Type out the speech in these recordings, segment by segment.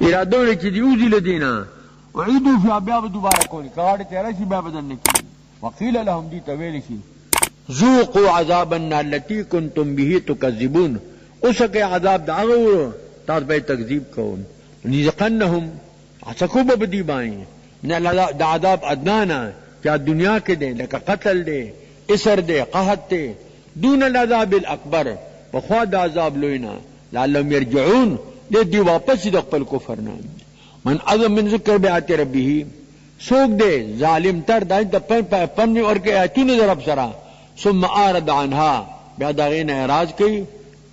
ارادو نے چی دی اوزی لدینا وعیدو فی بیا دوبارہ کولی کغاڑی تیرا شی بیا بدن نکی وقیل لهم دی تویل شی ذوقوا عذاب النار التي كنتم به تكذبون اسکے عذاب داغو تاس بے تکذیب کون نذقنهم عسکو بدی بائیں من عذاب ادنانا کیا دنیا کے دے لکا قتل دے اسر دے قحط دے دون العذاب الاکبر بخواد عذاب لوئنا لعلهم يرجعون دے دی واپس دی اقبل کفر نام من عظم من ذکر بیعت ربی سوک دے ظالم تر دا پن اور کے ایتون ضرب سرا ثم آرد عنها بیاد آغین اعراض کی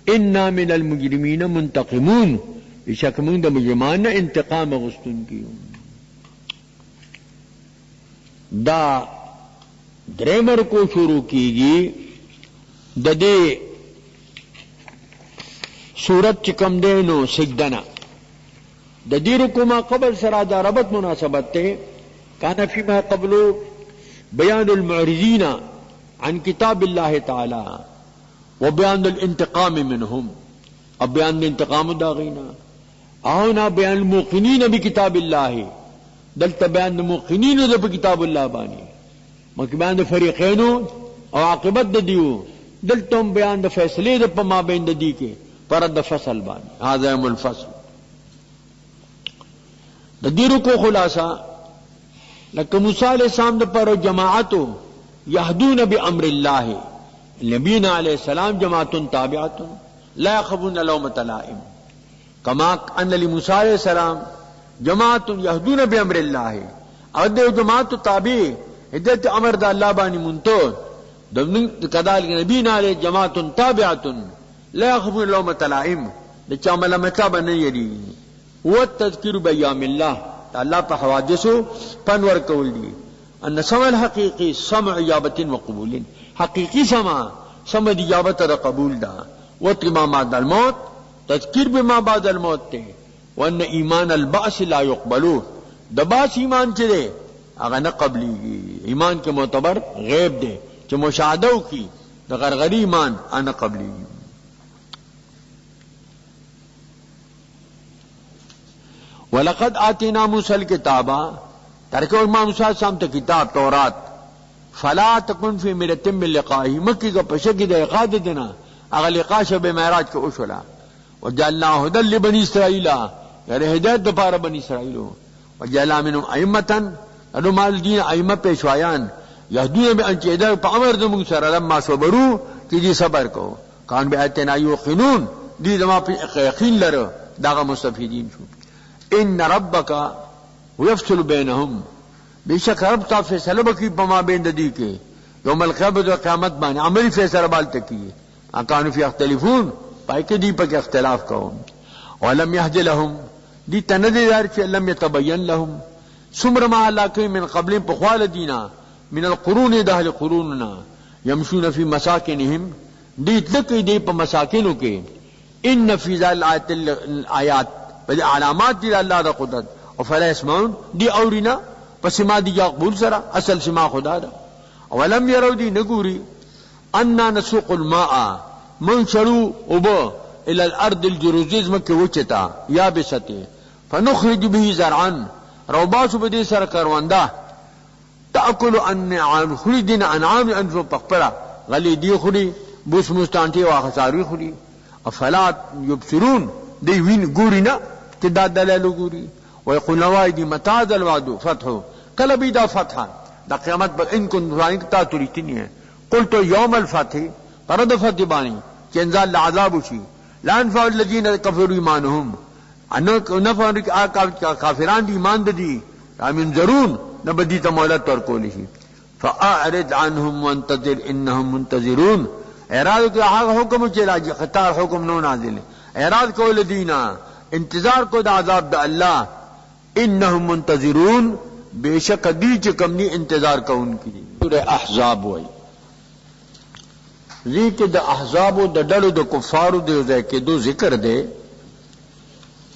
انا من المجرمین منتقمون بشک من دا مجرمان انتقام غستن کی دا دریمر کو شروع کی گی دا دے سورت چکم دے نو سجدنا دا دی رکو ما قبل سرا دا ربط مناسبت تے کانا فی ما قبلو بیان المعرضین عن کتاب اللہ تعالی و بیان الانتقام منہم اب بیان انتقام داغینا آونا بیان الموقنین بکتاب اللہ دلتا بیان موقنین دا بکتاب اللہ بانی مکی بیان دا فریقینو او عاقبت دا دیو دلتا ہم بیان دا فیصلے دا پا ما بین دا دی کے پرد دا فصل بانی هذا ام الفصل دا دیرو کو خلاصہ لکہ موسیٰ علیہ السلام دا پر جماعتو یہدون بامر اللہ نبینا علیہ السلام جماعت تابعت لا يخافون لومۃ لائم کما ان لموسیٰ علیہ السلام جماعت یہدون بامر اللہ اور دے جماعت تابع ہدایت امر دا اللہ بانی منتو کذالک نبینا علیہ جماعت تابعت لا يخافون لومۃ لائم دا چامل متا بن یری والتذکر بایام اللہ اللہ پہ حوادثو پنور کول دی ان سمع الحقیقی سمع اجابت و قبول حقیقی سمع اجابت دا قبول دا واتباع بعد الموت تذکر بما بعد الموت تے وان ایمان البعث لا يقبلو دا باس ایمان چلے اگر نہ قبلی ایمان کے معتبر غیب دے چھ مشاہدو کی دا غرغری ایمان انا قبلی وَلَقَدْ آتِينَا مُوسَى الْكِتَابَ ترکہ امام موسیٰ علیہ السلام تا کتاب تورات فَلَا تَكُنْ فِي مِرَةٍ مِّن لِقَائِهِ مکی کا پشکی دا اقاد دینا اگر لقاء شب معراج کا اشلا وَجَعَلْنَا هُدًى لِبَنِي إِسْرَائِيلَ یعنی ہدایت دپارا بنی اسرائیلو وَجَعَلْنَا مِنْهُمْ أَئِمَّةً رمال دین ائمہ پیشوایان یہدون بأن چیدر پا امر دمون سر لما صبرو کی دی صبر کو کان بآیاتنا یوقنون دی دما پی یقین لر داغا مستفیدین شو ان ربک ویفصل بینہم بے شک رب تا فیصلہ بکی پما بین دی کے یوم القیامت و قیامت بانی عملی فیصلہ بال تکیے اکانو فی اختلفون پائی کہ دی پک اختلاف کہو ولم یہد لهم دی تندی دار چی لم یتبین لهم سمر ما اللہ کئی من قبل پخوال دینا من القرون دہل قروننا یمشون فی مساکنہم دی تلکی دی پا مساکنوں کے ان فی ذال آیات بل علامات دی اللہ دا قدرت وفلا اسمعون دی اورینا پس ما دی قبول سرا اصل سما خدا دا ولم يروا دی نگوری انا نسوق الماء من شرو ابو الى الارض الجروزیز مکی وچتا یابستی فنخرج به زرعا روباسو بدی سر کروندا تأکل انعام خلی دین انعام انفو پخپرا غلی دی خلی بوس مستانتی واخساروی خلی افلا یبصرون دی وین گورینا کہ دا دلالو گوری ویقول نوائی دی متا دا الوعدو فتحو کلبی دا فتحا دا قیامت با ان کن دفعانی کتا توریتنی ہے قلتو یوم الفتح پرد فتح بانی کہ انزال لعذابو شی لانفع الذین کفروا ایمانهم نفع کافران دی ایمان دی منذرون نبدی تا مولت ترکولی شی فاعرض عنهم وانتظر انهم منتظرون اعراض کو حکم چلا جی خطار حکم نو نازل اعراض کو لدینا انتظار کو دا عذاب دا اللہ انہم منتظرون بے شک دی چکم نی انتظار کو ان کی سورہ احزاب ہوئی ذکر دا احزاب دا ڈلو دا کفارو دے ذے کے دو ذکر دے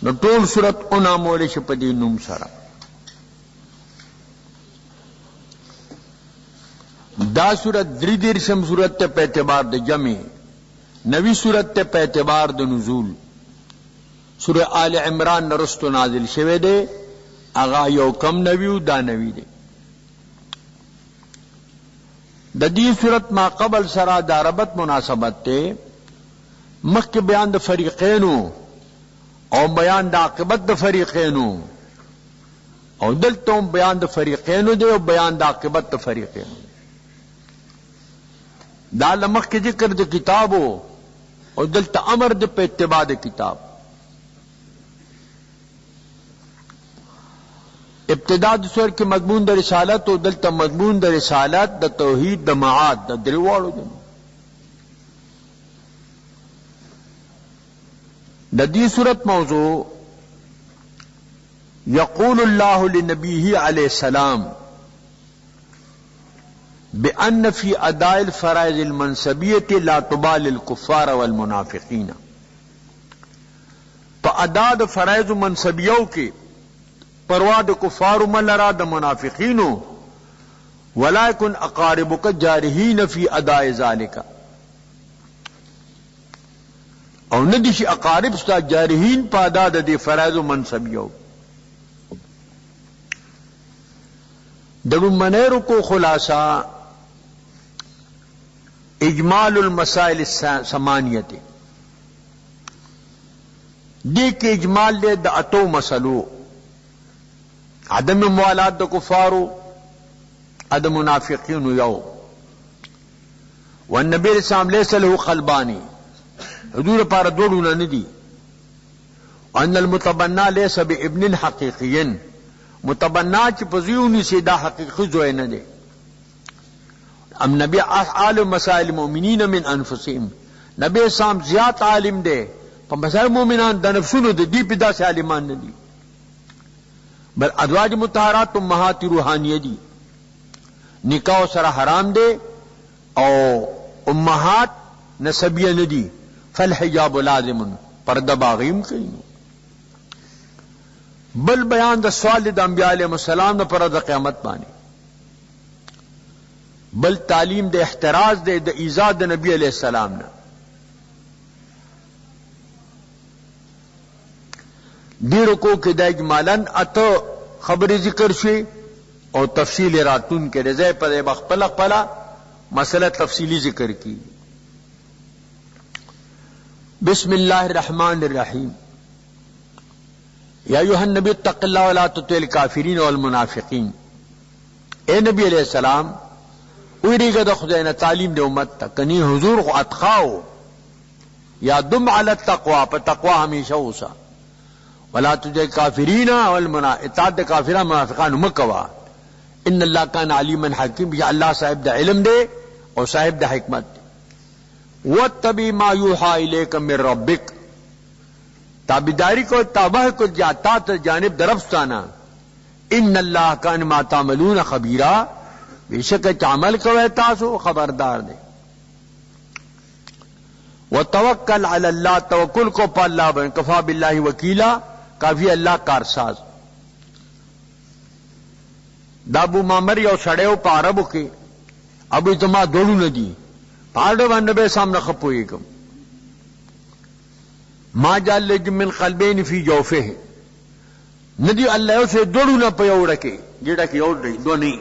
نو طول صورت انا مولے شپدی نم سرا دا صورت دری درشم صورت تے پہ اعتبار دا جمع نوی صورت تے پہ اعتبار دا نزول سورہ آل عمران نرستو نازل شوه دے اغا یو کم نویو دا نوی دے دا دی صورت ما قبل سرا دا ربط مناسبت تے مخ بیان دا فریقینو او بیان دا عاقبت دا فریقینو او دلتوں بیان دا فریقینو دے او بیان دا عاقبت دا فریقینو دا لمخ کے ذکر دا کتابو او دلتا امر دا پہ اتباع دا کتاب ابتداء دا سور کی مضمون دا رسالت او دلتا مضمون دا رسالت دا توحید دا معاد دا دریوارو دا دا دی صورت موضوع یقول اللہ لنبیہ علیہ السلام بأن فی اداء الفرائض المنصبیت لا تبال الکفار والمنافقین پا ادا دا فرائض منصبیوں کے پروا دا کفار ملرا دا منافقینو ولا یکن اقاربک جارحین فی اداء ذالک او ندیش اقارب ستا جارحین پا ادا دا دی فرائض منصبیوں درون منیرو کو خلاصہ اجمال المسائل السمانیت دی کے اجمال دے دا اتو مسلو عدم موالات دا کفارو عدم منافقین یو والنبی علیہ السلام لیس له قلبانی حضور پارا دوڑونا ندی وان المتبنا لیس بابن حقیقین متبنا چی پزیونی سے دا حقیقی زوئے نہ دے ام نبی عالم مسائل مومنین من انفسهم نبی اسلام زیاد عالم دے پا مسائل مومنان دا نفسونو دے دی پیدا سے عالمان نہ دی بل ازواج مطہرات امہات روحانیہ دی نکاح سر حرام دے او امہات نسبیہ نہ دی فالحجاب لازم پردہ باغیم کہیں بل بیان دا سوال دا انبیاء علیہ السلام دا پر دا قیامت بانی بل تعلیم دا احتراز دے دا ایزاد دا نبی علیہ السلام نا دی رکو کے دا اجمالن اتو خبر ذکر شوی اور تفصیل راتون کے رضے پر بخپلق پلا مسئلہ تفصیلی ذکر کی بسم اللہ الرحمن الرحیم یا ایوہ النبی اتق اللہ ولا تطع الکافرین والمنافقین اے نبی علیہ السلام اویری گا دا خداینا تعلیم دے امت تا کنی حضور کو اتخاو یا دم علی التقوی پا تقوی ہمیشہ ہوسا ولا تطع الکافرین اطاعت دے کافران منافقان مکوا ان اللہ کان علیما حکیم یا اللہ صاحب دا علم دے اور صاحب دا حکمت دے واتبع ما یوحا الیک من ربک تابداری کو تابع کو جاتا تا جانب درفستانا ان اللہ کان ما تعملون خبیرا بے شک عمل کوئے تاسو خبردار دے وتوکل علی اللہ توکل کو پا اللہ بن کفا باللہ وکیلا کافی اللہ کارساز دا ابو معمر یو سڑیو پا عربو کے ابو اتما دوڑو ندی پاڑو بندبے سامنے خپوئی کم ما جعل لجم من قلبین فی جوفه ندی اللہ اسے دوڑو نہ پیو رکے جیڑا کی اور دو نہیں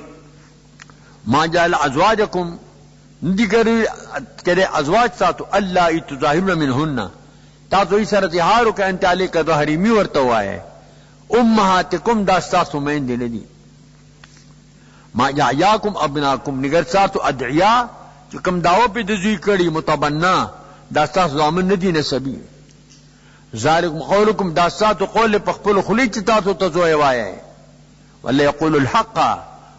ما جعل ازواجکم ندی کرے ازواج تاتو اللہ تظاہرن منہن تاتو اس ارتحارو کہ انت علی کا ظہریمی ورتو آئے امہاتکم داستا سمین دے ندی ما جعیاکم ابناکم نگر ساتو ادعیا چکم داو پی دزوی کری متبنا داستا زامن ندی نسبی ذالکم قولکم داسات قول پخپل خلی چتاتو تزوئے وائے واللہ یقول الحق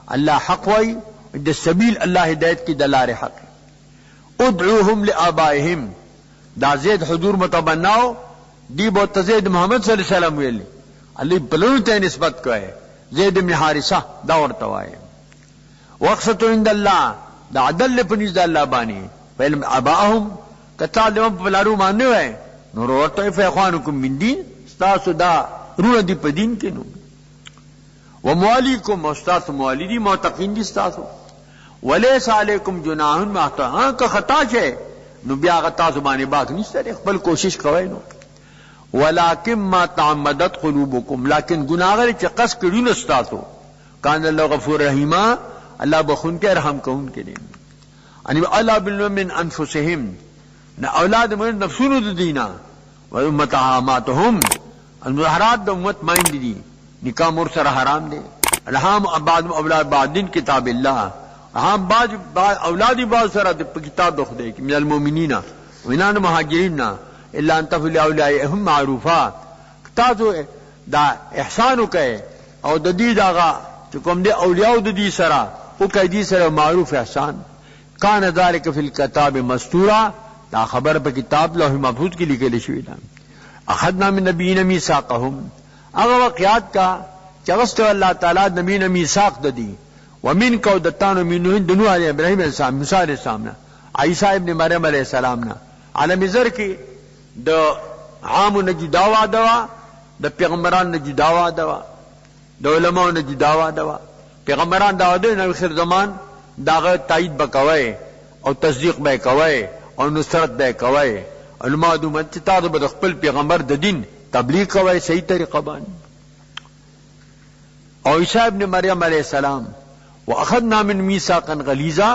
اللہ حق وائی دا سبیل اللہ ہدایت کی دلار حق ادعوہم لآبائہم دا زید حضور متبناو دی بہت زید محمد صلی اللہ علیہ وسلم ویلی اللہ بلنو تے نسبت کو ہے زید بن حارثہ دا ورتوائے وقصتو عند اللہ دا عدل پنیز دا اللہ بانی فعلم آبائہم کتا لمن پلارو ماننے ہوئے نور ورطو فیخوانکم من دین ستاسو دا رون دی پا دین کے نو وموالیکم استاسو موالی دی معتقین دی ستاسو ولیس علیکم جناحن محتا ہاں کا خطا چھے نو بیا غطا زبانی باک نیستا دے اقبل کوشش کوئے نو ولکن ما تعمدت قلوبکم، لیکن گناہگر چی قصد کریون استاسو، کان اللہ غفور رحیمہ، اللہ بخون کے رحم کون کے دیں. انی اللہ باللوم من انفسهم، نا اولاد من نفسون دینا، و امتحاماتهم، المظاہرات دا امت مائن دی، نکاح مرسر حرام دے، الہام بعد اولاد بعدین کتاب اللہ، ہم بعض اولادی بعض سر کتاب دخ دے من المؤمنین ومن مہاجرین الا ان تفعلوا اولیاءهم معروفا، تاسو دا احسانو کئے او د دې داغه چې کوم دې اولیاء د دې سره او کئ دې سره معروف احسان، کان ذلک فی الکتاب مستورا، دا خبر په کتاب لوح محفوظ کې لیکل شوی دا. اخذنا من نبیین میثاقهم، هغه واقعات کا چغست الله تعالی نبیین میثاق د دې ومن کو دتانو منو دنو علی ابراہیم علیہ السلام، موسی علیہ السلام نا، عیسی ابن مریم علیہ السلام نا، عالم زر کی د عام نجی داوا دوا، د پیغمبران نجی داوا دوا، د علماء نجی داوا دوا، پیغمبران داوا دے نو خیر زمان داغه تایید بکوي او تصدیق به کوي او نصرت به کوي، علماء د امت تاسو به خپل پیغمبر د دین تبلیغ کوي صحیح طریقه باندې. او عیسی ابن مریم علیہ السلام واخذنا من میثاقا غلیظا،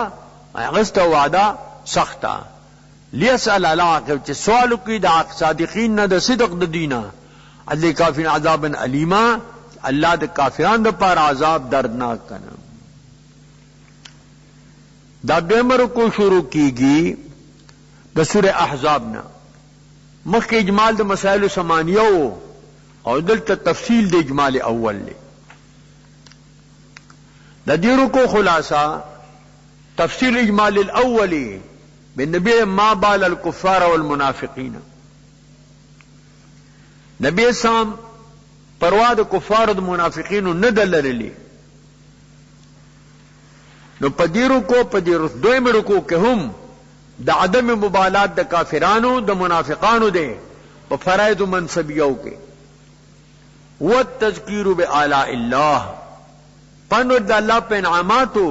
غست وعده سختا، لیسأل العاقب، چې سوال کوي د صادقین نه د صدق د دینه، الله کافرین عذابا الیما، الله د کافرانو لپاره عذاب دردناک کړه. دا دمر کو شروع کیږي د سورہ احزاب نه، مخکې اجمال د مسائل ثمانیه او دلته تفصیل د اجمال اول له. دا دیرو کو خلاصہ تفسیر اجمال الاولی بالنبی ما بال الکفار والمنافقین، نبی اسلام پروا د کفار د منافقین نه دللی، نو پدیرو کو پدیرو دویم رکو کہ هم د عدم مبالات د کافرانو د منافقانو دے په فرائض منصبیو کې، والتذکیر بآلاء اللہ، پنور د اللہ پہ انعاماتو،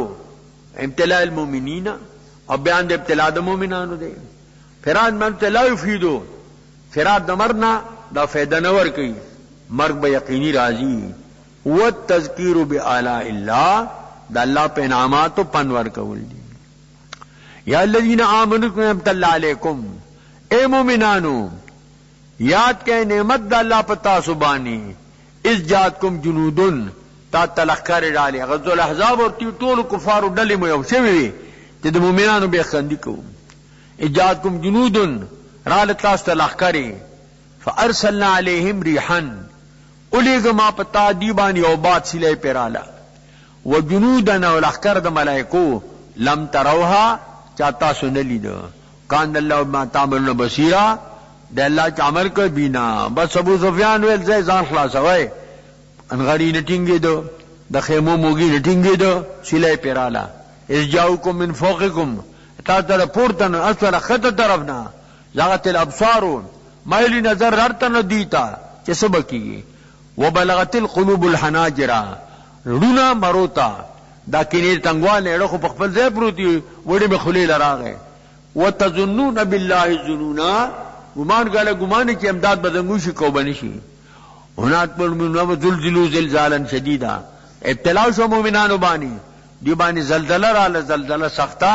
امتلاء المومنین اور بیان دے ابتلاء دا مومنانو دے. فراد من لا یفیدو، فراد دا مرنا دا فیدہ نور کی، مرگ با یقینی راضی. والتذکیر بآلاء اللہ، دا اللہ پہ انعاماتو پنور کول دی. یا الذین آمنوا نعمت اللہ علیکم، اے مومنانو یاد کہ نعمت دا اللہ پتا سبانی، اس جاتکم جنودن، تا تلخکار ڈالی غزو الاحزاب اور طول کفار ڈلی مو یو شوی چې د مومنانو به خندی کو، اجاتکم جنودن رال تاس تلخکاری، فارسلنا علیہم ریحن، اولیگ ما پتا دیبانی او بات سلے پیرالا، وجنودن او لخکر د ملائکو لم تروها چاہتا سنلی دو، کان اللہ ما تعملون بصیرا، د اللہ چ عمل کو بینا. بس ابو سفیان ویل زې ځان خلاص وای، انغاری نٹنگی دو، د خیمو موگی نٹنگی دو، سلے پیرالا. اس جاؤکم من فوقکم، تا تر پورتن اسفل خط طرفنا، زاغت الابصارون، مائلی نظر ررتن دیتا چه سبکی، وبلغت القلوب الحناجرہ، رونا مروتا، دا کنیر تنگوال نیڑو خو پخپل زی پروتی وڑی میں خلی لراغے. وتظنون باللہ الظنونا، گمان گالا گمانی چی امداد بدنگوشی کو بنشی. هناك المؤمنون زلزلوا زلزالا شديدا، ابتلاو شو مومنانو بانی، دی بانی زلزلہ رالا، زلزلہ سختا،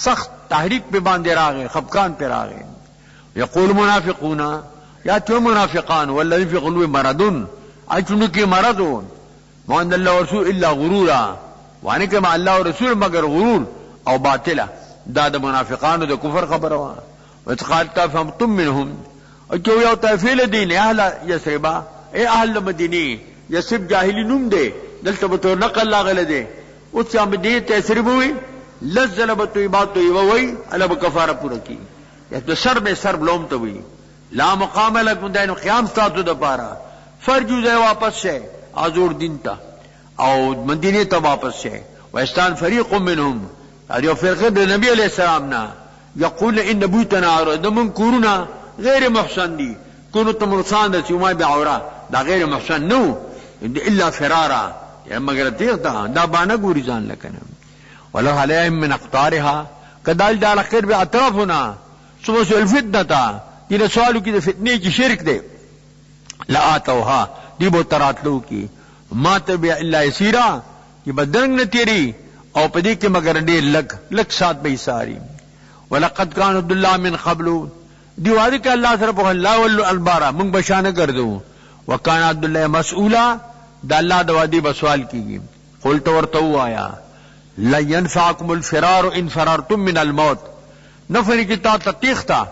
سخت تحریک پہ باندے راغے، خفقان پہ راغے. یقول منافقون، یا تو منافقان، والذی فی قلوبهم مرض، اچنو کی مرضون، وان اللہ ورسول الا غرورا، وانی کہ ما اللہ ورسول مگر غرور او باطلہ، دا منافقان دا کفر خبر ہوا. واتقالتا فهمتم منهم، اچو یو تفیل دین اہل یسربا، اے اہل مدینی، یسرب جاہلی نوم دے، دلتا بطور نقل لاغل دے، اس سے مدینی تیسرب ہوئی، لزل بطوی باتو یووی، علا بکفارہ پورا کی، یا تو سر میں سر بلوم تو ہوئی، لا مقام لکم دین قیام ستاتو دا پارا، فرجو دے واپس سے، آزور دین تا، او مدینی تا واپس سے، وستان فریق منہم، اور فرقے نبی علیہ السلام نا، یقول ان نبوتنا عرض، دمون کورونا غیر محسن دی، کنو تمرسان دا سیومائی بعورا، دا غیر محسن نو، الا فرارا، یا مگر تیغ دا، دا بانا گوری زان لکنم. ولو علیہم من اقطارها، کدال دالا خیر بی اطرافنا، سمسو الفتنة تا، یہ سوالو کی دا فتنی کی شرک دے، لآتوها دی بو تراتلو کی ما تبع الا یسیرا یہ بدرنگ نہ تیری او پدی کے مگر دیر لگ سات بی ساری ولقد کان عبداللہ من قبل دیواری کہ اللہ صرف اللہ واللو البارہ منگ بشانہ کردو وکان عبداللہ مسئولا دا اللہ دوادی بسوال کی گی قلت ورتو آیا لن ينفعكم الفرار ان فرارتم من الموت نفری کی تا تیختا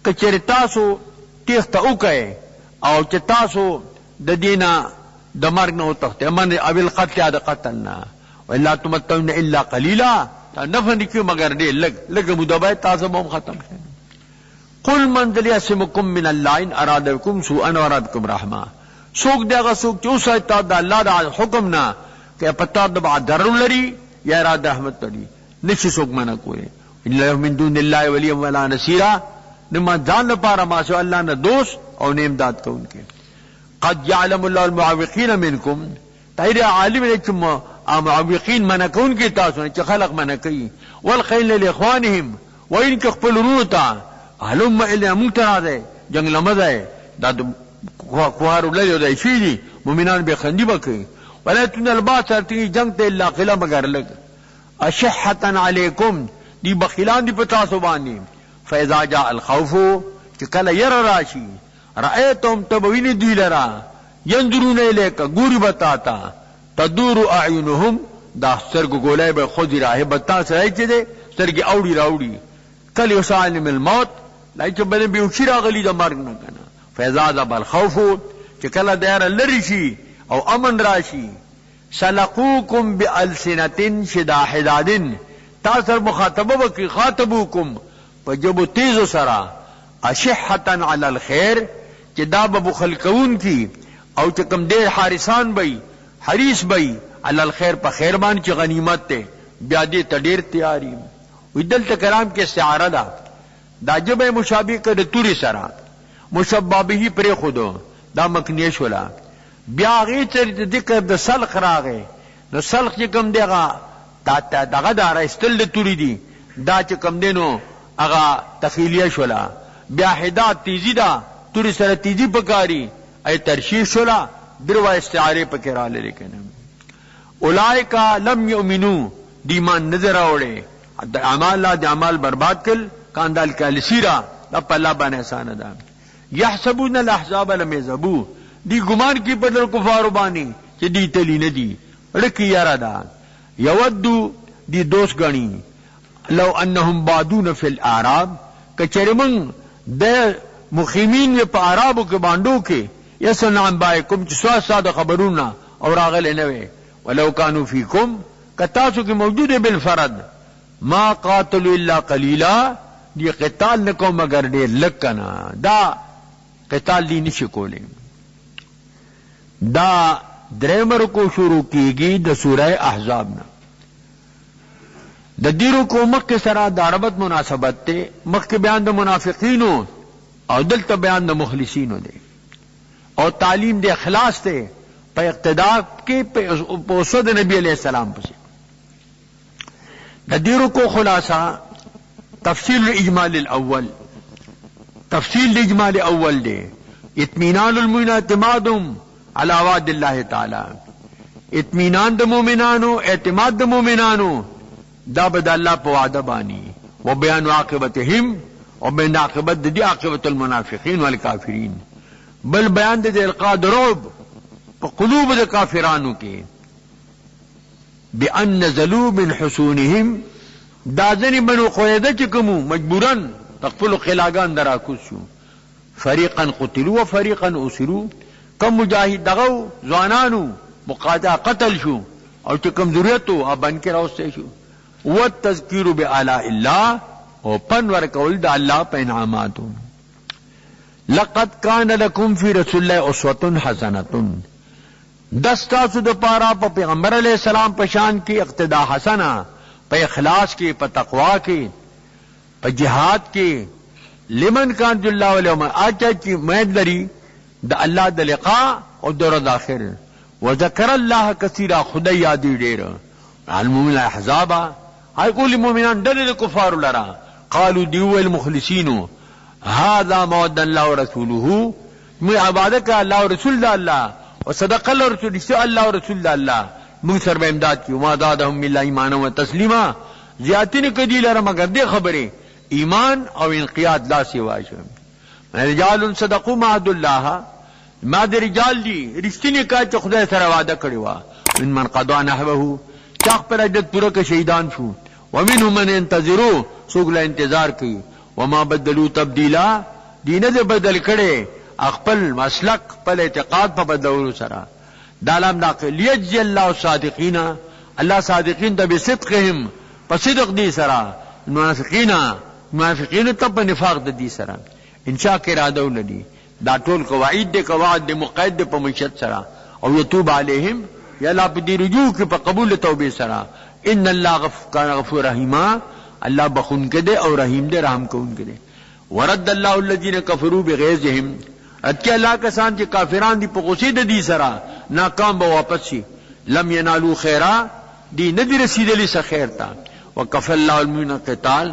کچر تاسو تیختا اوکے او چ تاسو د دینا د مرگ نو تخت امن ابل قتل یا د قتلنا والا تمتعون الا قليلا نفری کی مگر دے لگ مدبے تاسو بم ختم قل من ذل يسمكم من الله ان اراد بكم سوءا ورادكم رحمه سوک دے گا سوک چو سایتا دا اللہ دا حکم نا کہ پتا دبا درر لری یا اراد رحمت لری نشی سوک منا کوئے اللہ من دون اللہ ولی ولا نصیرہ نما جان پارا ما سو اللہ نہ دوست اور نے امداد کو ان کے قد يعلم الله المعوقين منكم تایر عالم نے چم معوقین منا کو ان کی تاسو نے خلق منا کی والخيل لاخوانهم وان كقبل روتا علم الى متراد جنگ لمزه دا کوارو لے دے فیلی مومنان بے خندی بکئی ولکن الباس ارتی جنگ تے اللہ قلعہ مگر لگ اشحتا علیکم دی بخیلان دی پتا سبانی فاذا جاء الخوف کل یر راشی رأیتم تبوین دی لرا ينظرون الیک گوری بتاتا تدور اعینهم دا سرگ گولے بے خود راہ بتا سرائی چے دے سرگ اوڑی راوڑی کل یسالم الموت لائچ بنے بے اچھرا غلی دا مرگ نہ کنا فیضا ذهب الخوف چکل دیر لرشی او امن راشی سلقوکم بالسنة شدا حداد تاثر مخاطبہ بکی خاطبوکم پجب تیز سرا اشحتا علی الخیر چدا ببخل کون کی او چکم دیر حارسان بئی حریص بئی علی الخیر پا خیربان چی غنیمت تے بیادی تدیر تیاری ویدل تکرام کے استعارہ دا جب مشابہ کر توری سرا مشبہ به پر خودو دا مکنیش ولا بیا غی تر ذکر د سلخ راغه نو سلخ چې کم دیغه تا دغه دار استل توری دی دا چې کم دینو هغه تخیلیه شولا بیا حداد تیزی دا توری سره تیزی پکاری ای ترشیح شولا دروا استعاره پکرا لری کنه اولائکا لم یؤمنو دیمان نظر اوړي اعمال لا د اعمال برباد کل کاندال کالسیرا دا پلا باندې آسان ده یحسبون الاحزاب لم یذبوا دی گمان کی بدل کفار بانی چې دی تلی نه دی رکی یارا دا یودو دی دوست گنی لو انهم بادون فی الاعراب کچرمن د مخیمین په اعرابو کې باندو کې یسنعن بایکم چې سوا ساده خبرونا اور اغل نه وي ولو کانوا فیکم کتاسو کې موجود بالفرد ما قاتلوا الا قلیلا دی قتال نکو مگر دیر لکنا دا قتال دی نشی کولے دا دریمر کو شروع کیگی دا سورہ احزاب نا دا دیرو کو مکہ سرا داربت مناسبت تے مکہ بیان دا منافقینو او دلتا بیان دا مخلصینو دے اور تعلیم دے اخلاص تے پہ اقتداء کے پہ اسود نبی علیہ السلام پسی دا دیرو کو خلاصہ تفصیل الاجمال الاول تفصیل الاجمال اول دے اطمینان المؤمنین اعتمادهم علی وعد اللہ تعالی اطمینان د مومنانو اعتماد د مومنانو دا بد اللہ پا وعدہ بانی و بیان عاقبتهم و بیان عاقبت دی عاقبت المنافقین والکافرین بل بیان دی القاء رعب پا قلوب د کافرانو کے بان نزلوا من حصونهم دازنی بنو قریظہ چکمو مجبورن تقفل خلاگان درا کسو فریقا قتلوا و فریقا اسروا کم مجاہد دغو زوانانو مقاطع قتل شو او چکم ذریتو ابن کے روستے شو والتذکیر بآلاء اللہ او پنور قول دا اللہ پہ انعاماتو لقد کان لکم فی رسول اللہ اسوۃ حسنۃ دستاسو د پارا پا پیغمبر علیہ السلام پشان کی اقتداء حسنہ پہ اخلاص کی پہ تقوی کی پہ جہاد کی لمن کان اللہ والیوم آچا کی مید لری دا اللہ دا لقاء اور دور داخر وذکر اللہ کثیرا خدا یادی دیر المومن احزابا ہائی قولی مومنان دل کفار لرا قالوا دیو المخلصین هذا مود اللہ ورسولہ مو عبادت کا اللہ و رسول دا اللہ و صدق اللہ و رسول اس اللہ و رسول دا اللہ مو سر به امداد کی وما زادهم الا ایمانا و تسلیما زیادتی نے کدی لرا مگر دے خبریں ایمان او انقیاد لا سوا شو رجال صدقوا ما عهد الله ما د رجال دی رښتینی کار چې خدای سره وعده کړی و من قضا نحبه چاق پر عدت پورا که شهیدان شو ومنهم من ينتظروا سوق لا انتظار کوي وما بدلوا تبديلا دینه دې بدل کړي خپل مسلک خپل اعتقاد په بدلولو سره دالام داخل یجزي الله الصادقین الله صادقین ته بصدقهم پصدق دي سره منافقین ته په نفاق د دي سره انشاء کې اراده ولدي دا ټول قواعد دي قواعد دي مقید دي په مشت سره او یتوب علیهم یا لا بدی رجوع کې په قبول توبه سره ان الله کان غفور رحیم الله بخون کده او رحیم دے رحم کون کده ورد الله الذين كفروا بغيظهم اتیا الله کسان چې کافران دي په غصې د دي سره ناکام به واپس شي لم ينالوا خيرا دي ندي رسیدلی څه خیر تا وكفى الله المؤمنين قتال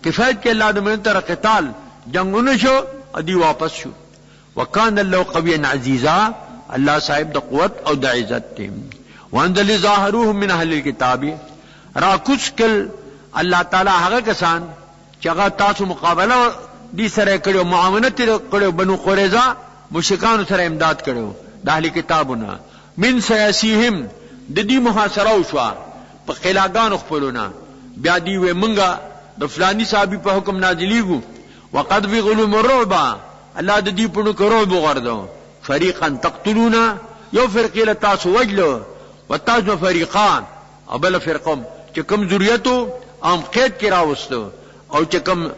کفایت کې الله د مؤمن تر قتال جنگونه شو ادي واپس شو وكان الله قويا عزيزا الله صاحب د قوت او د عزت دی وانذل ظاهروهم من اهل الكتاب را کوشکل الله تعالی هغه کسان چې هغه تاسو مقابله دي سره کړو معاونت کړو بنو قریظه مشرکان سره امداد کړو د اهل کتابونه من سیاسیهم د دې محاصره وشو په خلاګانو خپلونه بیا دی و منګه د فلانی صاحب په حکم نازلیږو وقد في غلوم الرعب الله د دې په نکرو بغردو فريقا تقتلون یو فرقه له تاسو وجلو وتاسو فريقان او بل فرقم چې کوم ذریته ام قید کې راوستو او چې کوم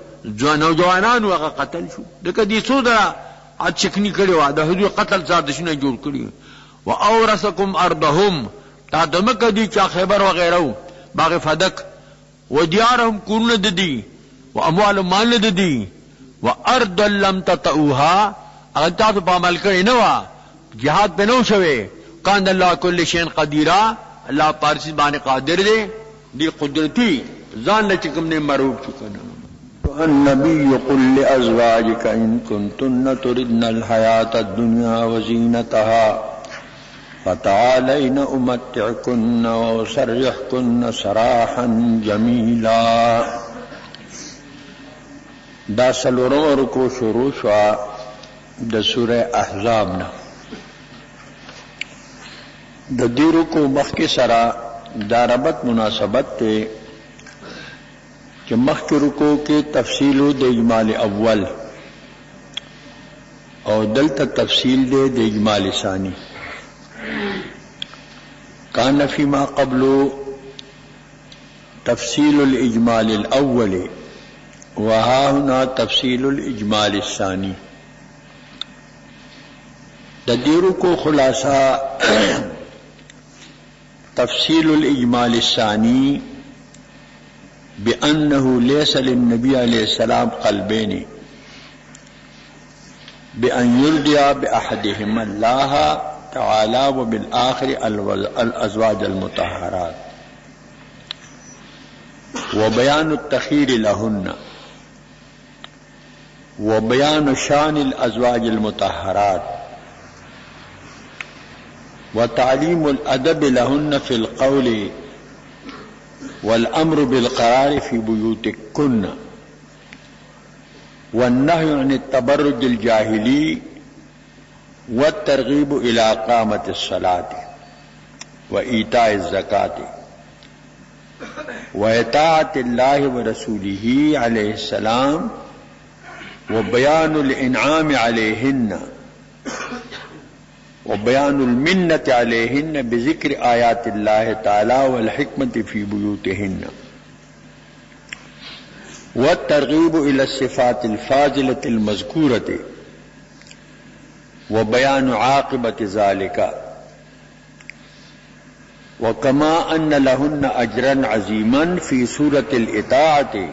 جوانان هغه قتل شو دغه دې سودا اچکنی کړو د هغوی قتل سازشونه جوړ کړی و اورثکم ارضهم تا دمکه دي چې خیبر و غیره باغ فدک و دیارهم کورونه ددي و اموال مال ددي و ارض لم تطئوها اگر تاسو په عمل کړی نه و jihad په نو شوي کان الله کل شین قدیرا الله پارسی باندې قادر دی دی قدرتی ځان له کوم نه مروب چکنه النبي قل لأزواجك إن كنتن تردن الحياة الدنيا وزينتها فتعالين أمتعكن وأسرحكن سراحا جميلا دا سلورم رکو شروع شوا دا سورة احزاب نا دا دی رکو مخی سرا دا ربط مناسبت تے کہ مخی رکو کے تفصیل دے اجمال اول اور دلتا تفصیل دے اجمال ثانی کان فیما قبل تفصیل الاجمال الاول وها هنا تفصیل الاجمال الثانی ددیرو کو خلاصہ تفصیل الاجمال الثانی بأنه ليس للنبي عليه السلام قلبين بأن يرضي بأحدهما الله تعالى وبالآخر الأزواج المطهرات وبيان التخير لهن وبيان شان الأزواج المطهرات وتعليم الأدب لهن في القول والأمر بالقرار في بيوتكن والنهي عن التبرج الجاهلي والترغيب إلى قامة الصلاة وإيتاء الزكاة وإطاعة الله ورسوله عليه السلام وبيان الإنعام عليهن وبيان المنة عليهن بذكر آيات الله تعالى والحكمة في بيوتهن والترغيب إلى الصفات الفاضلة المذكورة وبيان عاقبة ذلك وكما أن لهن أجرا عظيما في سورة الإطاعة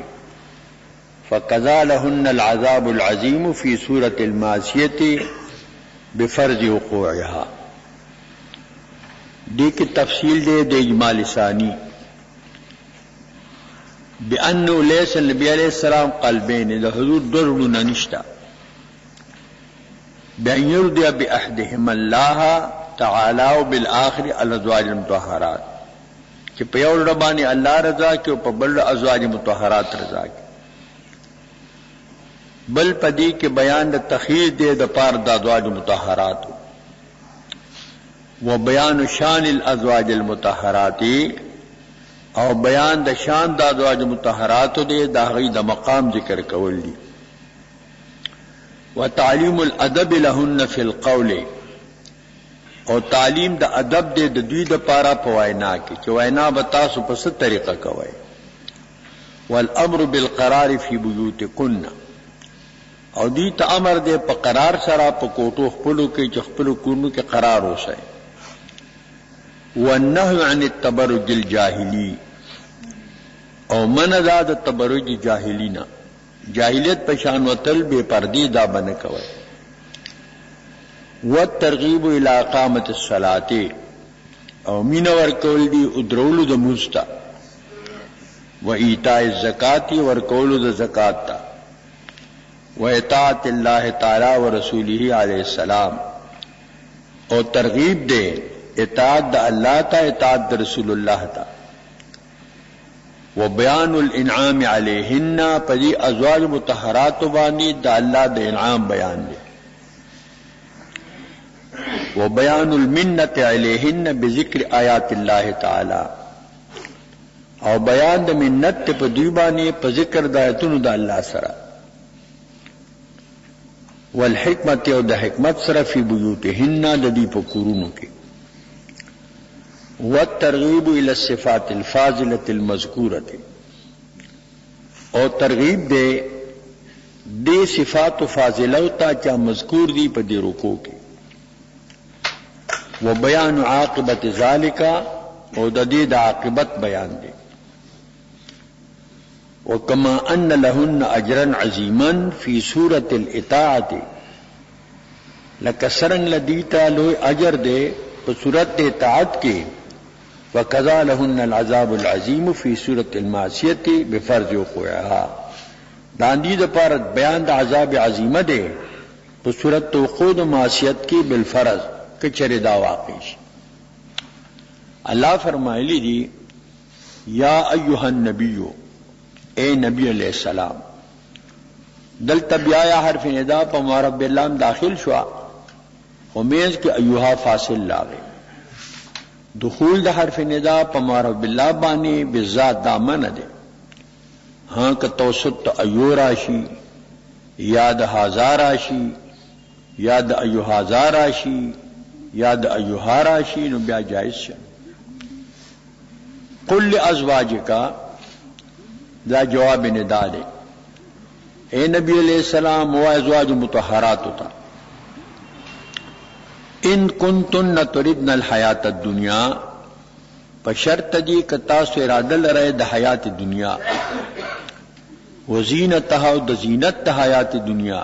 فكذا لهن العذاب العظيم في سورة المعصية بفرض وقوعها دی کی تفصیل دے اجمال ثانی بأنه ليس النبي عليه السلام قلبين دا حضور درون نشتا بأن يرضي بأحدهم الله تعالى وبالآخر الازواج المطهرات کہ په یو ربانی الله رضا کې او په بل ازواج مطهرات رضا کې بل پدی کې بیان د تخییر دی د پار د ازواج مطهرات و بیان شان الازواج المطهرات او بیان د شان د ازواج مطهرات دی د هغه د مقام ذکر کول دي وتعلیم الادب لهن فی القول او تعلیم د ادب د دوی د پارا په وینا کې چې وینا به تاسو په څه طریقه کوئ والامر بالقرار فی بیوتکن او دې ته امر دې په قرار سره په کوټو خپلو کې چې خپلو کورونو کې قرار اوسئ والنهي عن التبرج الجاهلی او منع د تبرج جاهلینا جاہلیت پشان وتل بے پردی دا بن کوي والترغیب الى اقامت الصلاة او مین ورکول دی ادرول د مستا و ایتاء الزکات ورکول د زکات تا و اطاعت الله تعالی و رسوله علیہ السلام او ترغیب دے اطاعت د الله تا اطاعت د رسول الله تا وبيان الانعام عليهن پدی ازواج مطهرات باندې د الله د انعام بیان دی وبيان المنة عليهن بذكر آيات الله تعالى او بیان د منت په دوی باندې په ذکر د آیاتونو د الله سره والحکمت او د حکمت سره فی بیوتهن د دې په کورونو کې والترغیب الى الصفات الفاضلة المذکورة او ترغیب دے دے صفات فاضلہ تا چا مذکور دی پا دی رکو کی و بیان عاقبت ذالک او دا دی دا عاقبت بیان دے وکما ان لہن اجرا عظیما فی صورت الاطاعت لکسرنگ لدیتا لوی اجر دے پا صورت اطاعت کے وَكَذَا لَهُنَّ الْعَذَابُ الْعَظِيمُ فِي سُورَةِ الْمَعْصِيَةِ بِفَرْضِ وُقُوعِهَا داندی د پارت بیان د عذاب عظیمه ده په صورت توقع د معصیت کې بالفرض کچره دا واقع شي الله فرمایلی دی یا ایها النبی اے نبی علیہ السلام دلته بیا یا حرف ندا په معرب باللام داخل شو خمیز کې ایها فاصل لاغه دخول د حرف ندا په معرب بالله باندې بالذات دامن ده ہاں کہ توسط ایو راشی یا د هزار راشی یا د ایو هزار راشی یا د ایو راشی نو بیا جائز شه قل ازواجک دا جواب ندا ده اے نبی علیہ السلام و ازواج مطہرات ہوتا ان کنتن تردن الحیات الدنیا پشرط دی کتا سو ارادہ لرائے د حیات دنیا وزینتها د زینت حیات دنیا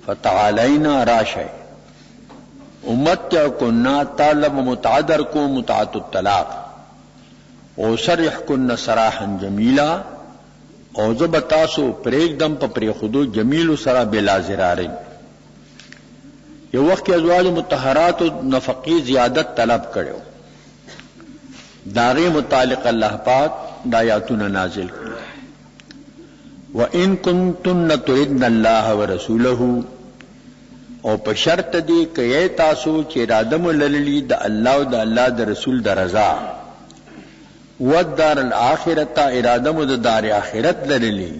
فتعالینا راشے امتعکن طالب متعذر کو متعت الطلاق وسرح کن سراحا جمیلا او زبتاسو پریک دم پا پریخدو جمیل سرا بلا زرارن یہ وقت ازواج مطہرات و نفقی زیادت طلب کرو داغی متعلق اللہ پاک دایاتون نازل کرو وَإِن كُنتُنَّ تُرِدْنَ اللَّهَ وَرَسُولَهُ او په شرط دی کہ تاسو چې ارادم للی د الله او د الله د رسول د رضا والدار الاخرته ارادم د دار اخرت للی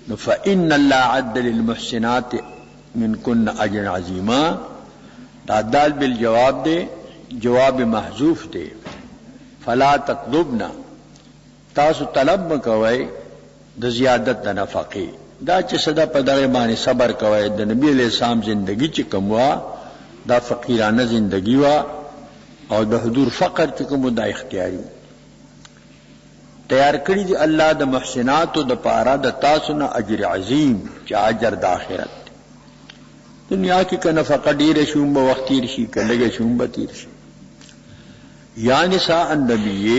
نو فإن الله عد للمحسنات منكن اجر عظیما دا دال بالجواب دے جواب محذوف دے فلا تطلبنا تاسو طلب مکوئ د زیادت د نفقه دا چې صدا په دغه باندې صبر کوي د نبی علیہ السلام زندگی چې کومه دا فقیرانه زندگی وا او د حضور فقر چې کوم دا اختیاري تیار کړی دی الله د محسنات او د پاره د تاسو نه اجر عظیم چې اجر د آخرت دنیا کې کنه فقط ډیر شوم به وخت تیر شي کله شوم به تیر شي یا نساء النبی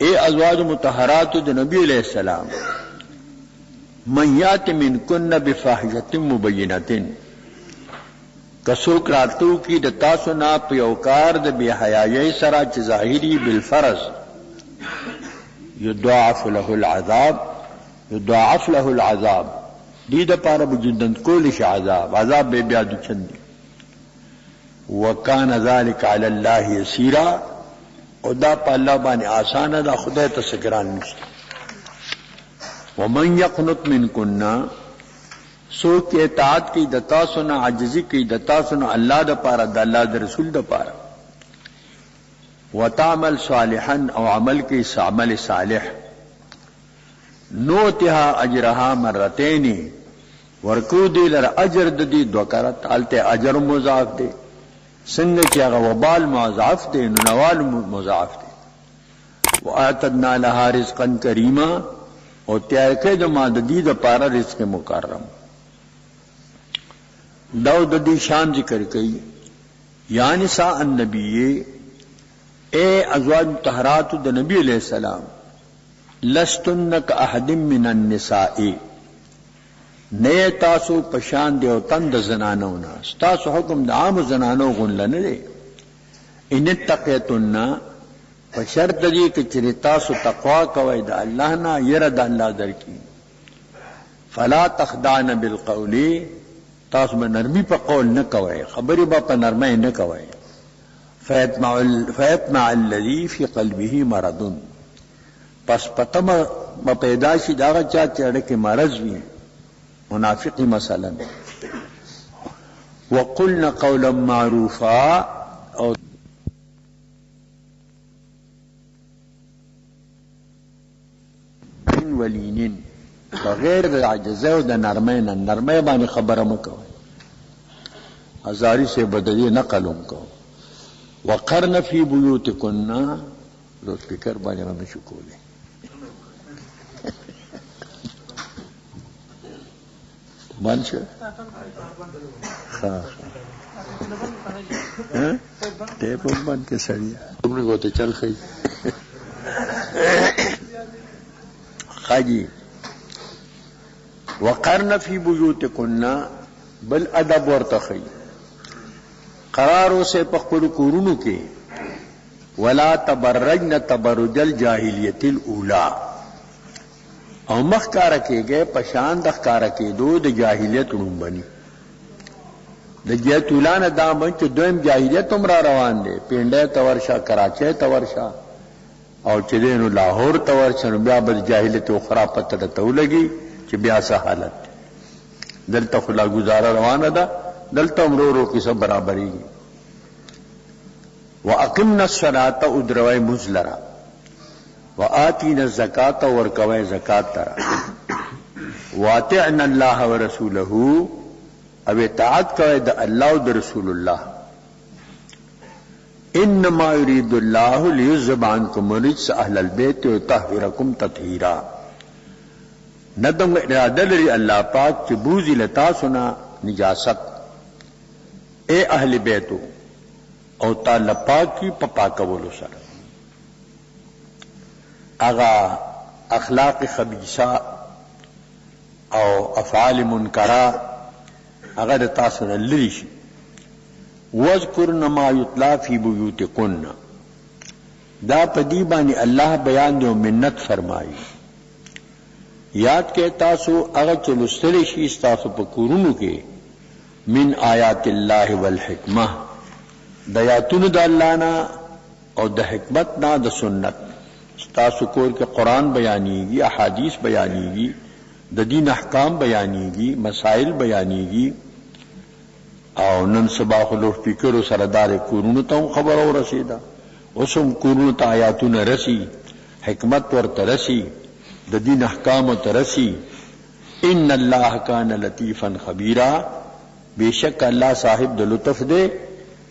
اے ازواج مطہرات د نبی علیہ السلام من یات منکن بفاحشۃ مبینۃ کسوک راتو کی د تاسو نه په یو کار د بی حیايي سره چې ظاهري بالفرض یضاعف له العذاب دې د پاره بجندن کول شي عذاب به بیا د چند وکانه ذلک علی الله یسیرا او دا په الله باندې آسان ده خدای ته سګران نشته ومن یقنط منکن سو کې اطاعت کی دتا سنا عاجزی کی دتا سنا الله د پاره د الله د رسول د پاره وتعمل صالحا او عمل کی عمل صالح نوتها اجرها مرتين ورکو دی لر اجر د دې دوکرات الته اجر مضاعف دی څنګه چې هغه وبال مضاعف دی نو نوال مضاعف دی واعتدنا لها رزقا کریما او تیار کړی د ما د دې د پاره رزق مکرم داو د دې شان ذکر کړي یا نساء النبی اے ازواج مطهرات د نبی علیہ السلام لستن کاحد من النساء نه تاسو پشان دی او تند زنانو نه تاسو حکم د عام زنانو غون لنه دی ان تقیتن فشرط دی چې تاسو تقوا کوئ د الله نه ير د الله درکې فلا تخدعن بالقول تاسو به نرمی په قول نه کوئ خبرې به په نرمۍ نه کوئ فیطمع الذی فی قلبه مرض پس پتم پیدا شي دا چا چې کې مرض وي منافقی مثلا وقلنا قولا معروفا او ولینین بغیر د عجزه او د نرمۍ نه نرمۍ باندې خبره مکوئ هزاری سے بدلی نقلم کو وقرن فی بیوتکن لو سپیکر باندې نشو کولی بند شو ٹیپ بند کے سڑیا تم نے کہتے چل خی خاجی وقرن فی بیوتکن بل ادب ورتخی قراروں سے پخپل کورونو کې ولا تبرجن تبرج الجاهلیت الاولى او مخکاره کېږي پشان د ښکارا کېدو د جاهلیت لومبني د جیتولانه دا منځ دویم جاهلیت هم را روان دي پینډه تورشا کراچۍ تورشا او چې دینو لاهور تورشا بیا بل جاهلیت اخرى پته ته ولګي چې بیا څه حالت دلته خلا گزاره روانه ده دلته امرو کې سب برابرۍ واقمنا الصلاة ادروي مزلرا وآتينا الزكاة وركوي زكاة ترى واطعنا الله ورسوله او اطاعت کوي د الله او د رسول الله انما يريد الله ليذهب عنكم الرجس اهل البيت ويطهركم تطهيرا ندم اراده لري الله پاک چې بوزي لتا سنا نجاست اے اهل بیتو او تعالی پاکی پپا کولو سره اغا اخلاق خبیثه او افعال منکره اغا د تاسو نه لری شي واذکرن ما یتلا فی بیوتکن دا پدی باندې الله بیان دی او منت فرمایي یاد کې تاسو هغه چلوستل شي تاسو په کورونو کې من آیات الله والحکمه د آیاتونو د الله نه او د حکمت نه د سنت تاسو کور کې قرآن بیانېږي احادیث بیانېږي د دین احکام بیانېږي مسائل بیانېږي او نن سبا خلوف فکر سره دار کورونو ته خبر او رسیدا اوسم کورونو ته آیاتونه رسی حکمت ورته رسی د دین احکام ته رسی ان الله کان لطیفا خبیرا بیشک اللہ صاحب د لطف دے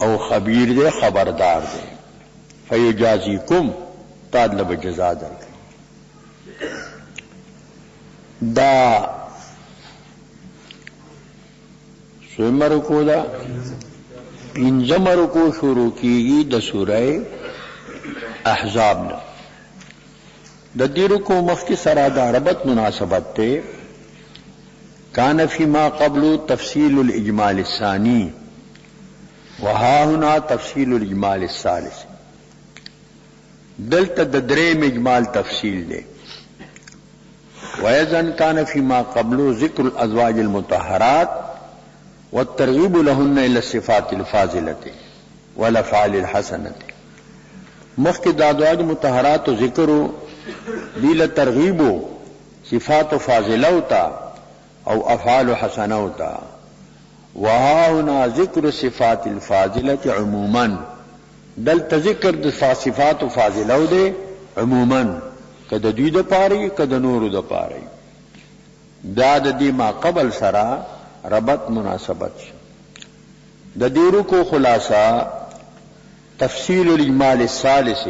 او خبیر دے خبردار دے فیجازیکم طالب جزا در دا سویم رکو دا پینزم رکو شروع کیگی دا سورہ احزاب نا دا دی رکو مخی سرا دا ربط مناسبت تے كان فيما قبل تفصيل الإجمال الثاني وها هنا تفصيل الإجمال الثالث. دلت دریم اجمال تفصیل دے. وَيَذَنْ كَانَ فِيمَا قَبْلُ ذِكْرُ الْأَزْوَاجِ الْمُطَهَّرَاتِ وَالتَّرْغِيبُ لَهُنَّ إِلَى الصِّفَاتِ الْفَاضِلَةِ وَالْأَفْعَالِ الْحَسَنَةِ. مخکې د ازواج مطهرات ذکر دی له ترغیب صفات فاضله ہوتا او افعال حسنه ہوتا. وها هنا ذکر الصفات الفاضله عموما. دلته ذکر د صفات فاضله دے عموما کده دوی د پاره کده نور د پاره. دا د دې ما قبل سره ربط مناسبت د دیرو کو خلاصہ تفصیل الاجمال الثالث.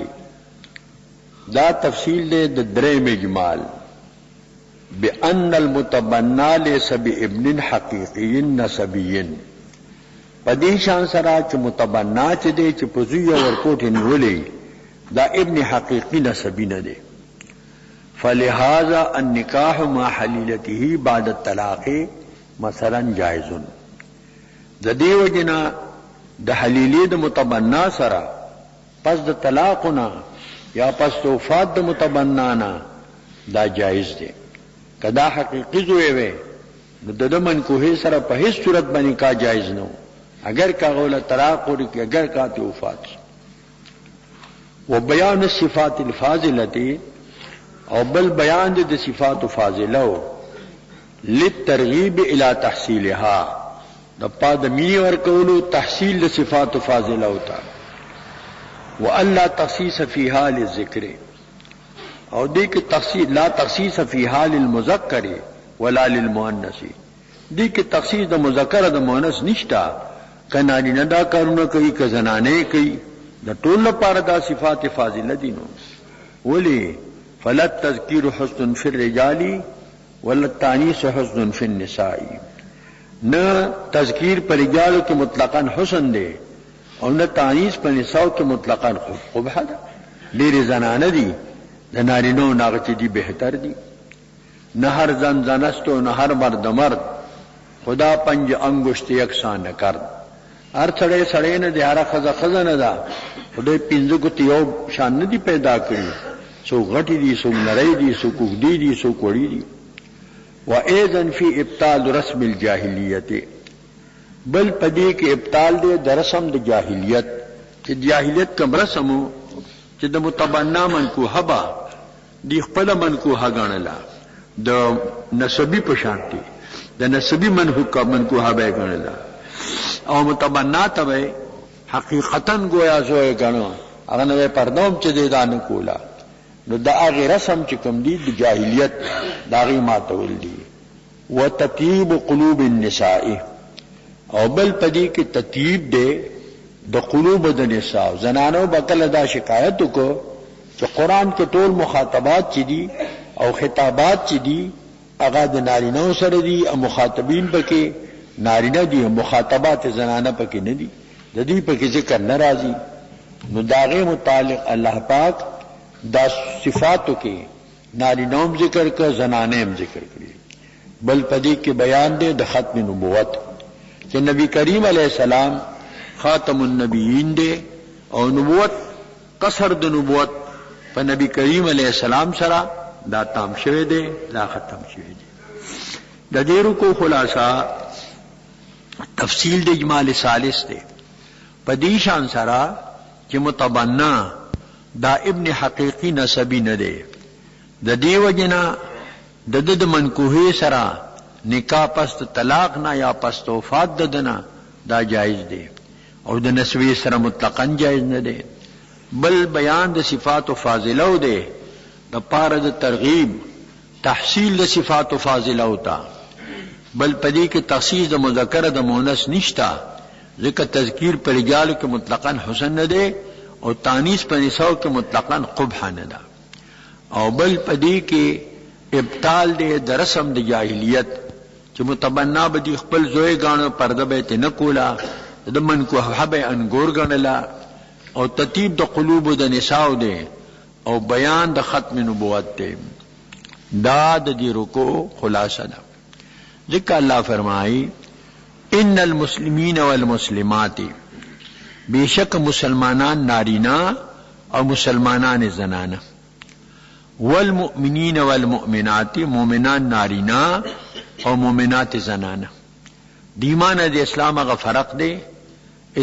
دا تفصیل دے د دریم اجمال بأن المتبنى ليس بابن حقيقي نسبي. پدې شان سره چې متبنا چې دی چې په زوی ورکوټ نیولې دا ابن حقیقی نسبی نه دی. فلهذا النکاح مع حلیلته بعد الطلاق مثلا جائز. د دې وجنا د حلیلې د متبنا سره پس د طلاقنا یا پس د وفات د متبنا نه دا جائز دی. کدا حقیقی زوی وي نو د منکوه سره په هیڅ صورت باندې کا جائز نه اگر کا غول طلاق اور کہ اگر کا وفات. و بیان الصفات الفاضلة او بل بیان د صفات فاضله للترغیب الى تحصیلها د پادمی ور کولو تحصیل د صفات فاضله ہوتا. والا تخصیص فيها للذکر او دې کې تخصیص لا تخصیص فيها للمذکر ولا للمؤنث. دې کې تخصیص د مذکر د مؤنث نشتا. کنانی نه دا کارونه کوي که زنانه کوي د ټول لپاره دا صفات فاضله دي. نو ولی فلت تذکیر حسن فی الرجال ولا التانیث حسن فی النساء. نه تذکیر پر رجال کې مطلقاً حسن دی او نه تانیث پر نساء کې مطلقاً قبح ده. ډېر زنانه دي د نارینو ناغه چې دي بهتر دي. نه هر زن زنستو نه هر مرد مرد خدا پنج انگشت یکساں نہ کرد. هر سړی سړی نه دی هر خزه خزه نه ده. خدای پنځه ګوتې یو شان نه دي پیدا کړي. څوک غټي دي څوک نری دي څوک اوږدي دي څوک وړي دي. وأيضا في ابطال رسم الجاهلیت. بل پدې کې ابطال دی د رسم د جاهلیت چې جاهلیت کوم رسمو چې د متبنا منکوحه با دی خپل منکوحه ګڼله د نسبی په شانتي د نسبی منکوحه به ګڼله او متبنا ته حقیقتا گویا زوی ګڼو هغه نه پردوم چې دی دا نه کولا. نو دا هغه رسم چې کوم دی د جاهلیت دا غي ماتول دي. وتطيب قلوب النساء او بل پدې کې تطیب دی د قلوب د نساء. زنانو بکله دا شکایت کو چې قران کې ټول مخاطبات چې دي او خطابات چې دي هغه د نارینه سره دي او مخاطبین پکې نارینه دي او مخاطبات زنانه پکې نه دي. د دې پکې ذکر ناراضي. نو داغه متعلق الله پاک دا صفاتو کې نارینوم ذکر کړ زنانېم ذکر کړی. بل پدې کې بیان دی د ختم نبوت چې نبی کریم علیہ السلام خاتم النبیین دی او نبوت قصر د نبوت په نبی کریم علیہ السلام سره دا تام شوه دی دا ختم شوه دی. د دې رکو خلاصہ تفصیل د اجمال ثالث دی. په دې شان سره چې متبنا دا ابن حقیقی نسبی نه دی. د دې وجنا د منکوحه سره نکاح پس طلاق نه یا پس وفات ددنه دا جایز دی او د نسوی سره مطلقاً جایز نه دی. بل بیان د صفات فاضله دی د پاره د ترغیب تحصیل د صفات فاضله ہوتا. بل پدې کې تخصیص د مذکر د مؤنث نشتا ځکه تذکیر پر رجال کې مطلقاً حسن نه دی او تانیث پر نساء کې مطلقاً قبح نه ده. او بل پدې کې ابطال دی د رسم د جاهلیت چې متبنا بدی خپل زوی غاڼو پرده به نه کولا د منکوحه به انګور غنلا او تطیب د قلوب د نساء دی او بیان د ختم نبوت دی. دا د دې رکو خلاصه ده. ذکر اللہ فرمائی ان المسلمین والمسلمات، بے شک مسلمانان نارینا اور مسلمانان زنانہ، والمؤمنین والمؤمنات، مومنان نارینا اور مومنات زنانہ. دیمان دے اسلام اگا فرق دے،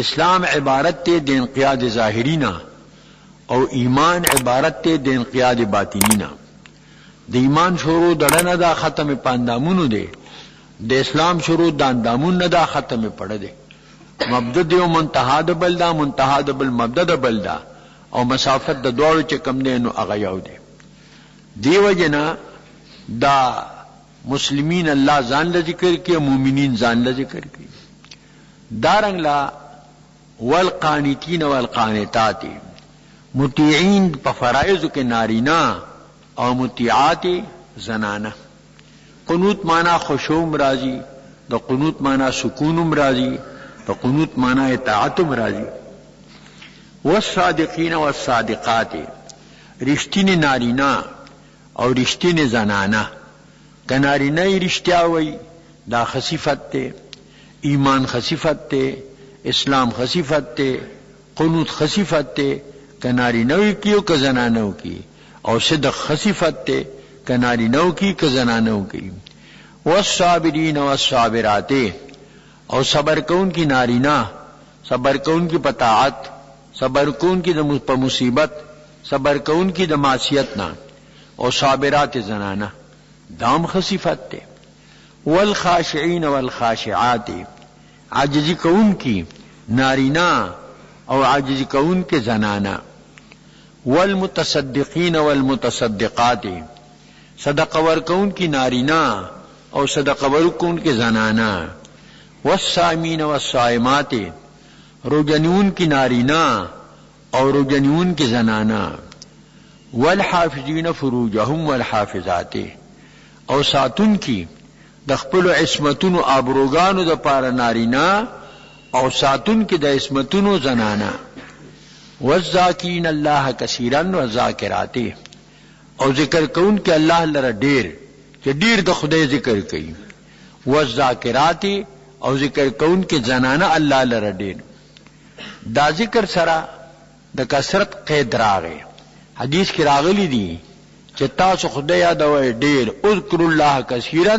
اسلام عبارت تے دے انقیاد ظاہرینا اور ایمان عبارت تے دے انقیاد باطنینا. دے ایمان شروع دڑنا دا ختم پاندامونو دے، دے اسلام شروع دا اندامون دا ختم پڑ دے. مبدد و منتہا دا بلدا، منتہا دا بل مبدد بلدا، اور مسافت دا دوڑ چکم دے نو اغیاو دے. دیو جنا دا مسلمین اللہ زان لا ذکر کی، مومنین زان لا ذکر کی. دارنگ لا والقانتین والقانتات، مطیعین پا فرائض کے نارینا اور مطیعات زنانہ. قنوت مانا خشوع راضی، دا قنوت مانا سکون راضی، دا قنوت مانا اطاعت راضی. والصادقین والصادقات، رشتین نارینا اور رشتین زنانہ. کنارینہ رشتہ وئی دا خصیفت تے، ایمان خصیفت تے، اسلام خصیفت تے، قنوت خصیفت تے، کنارینہ کی و کزنانہ کی، اور صدق خصیفت تے، کنارینہ کی کزنانہ کی. والصابرین والصابرات، اور صبر کون کی نارینا، صبر کون کی پطاعت، صبر کون کی پا مصیبت، صبر کون کی معصیتنا، اور صابرات زنانہ دام خصیفت تے. والخاشعین والخاشعات، عاجزی کون کی نارینا اور عاجزی کون کے زنانہ. والمتصدقین والمتصدقات، صدقہ ور کون کی نارینا اور صدقہ ور کون کے زنانہ. والصائمین والصائمات، روجنون کی نارینا اور روجنون کی زنانہ. والحافظین فروجہم والحافظات، اور ساتن کی دخپل عصمتن و آبروگان دا پار نارینا اور ساتن کی دا عصمتن و زنانا. والذاکرین اللہ کثیرا والذاکرات، اور ذکر کون کے اللہ لرا دیر کہ دیر دا خدای ذکر کئی. والذاکرات، اور ذکر کون کے زنانا اللہ لرا دیر. دا ذکر سرا دا کثرت قید راغے. حدیث کی راغلی دی کہ تاسو خدای یادوئے دیر، اذکر اللہ کثیرا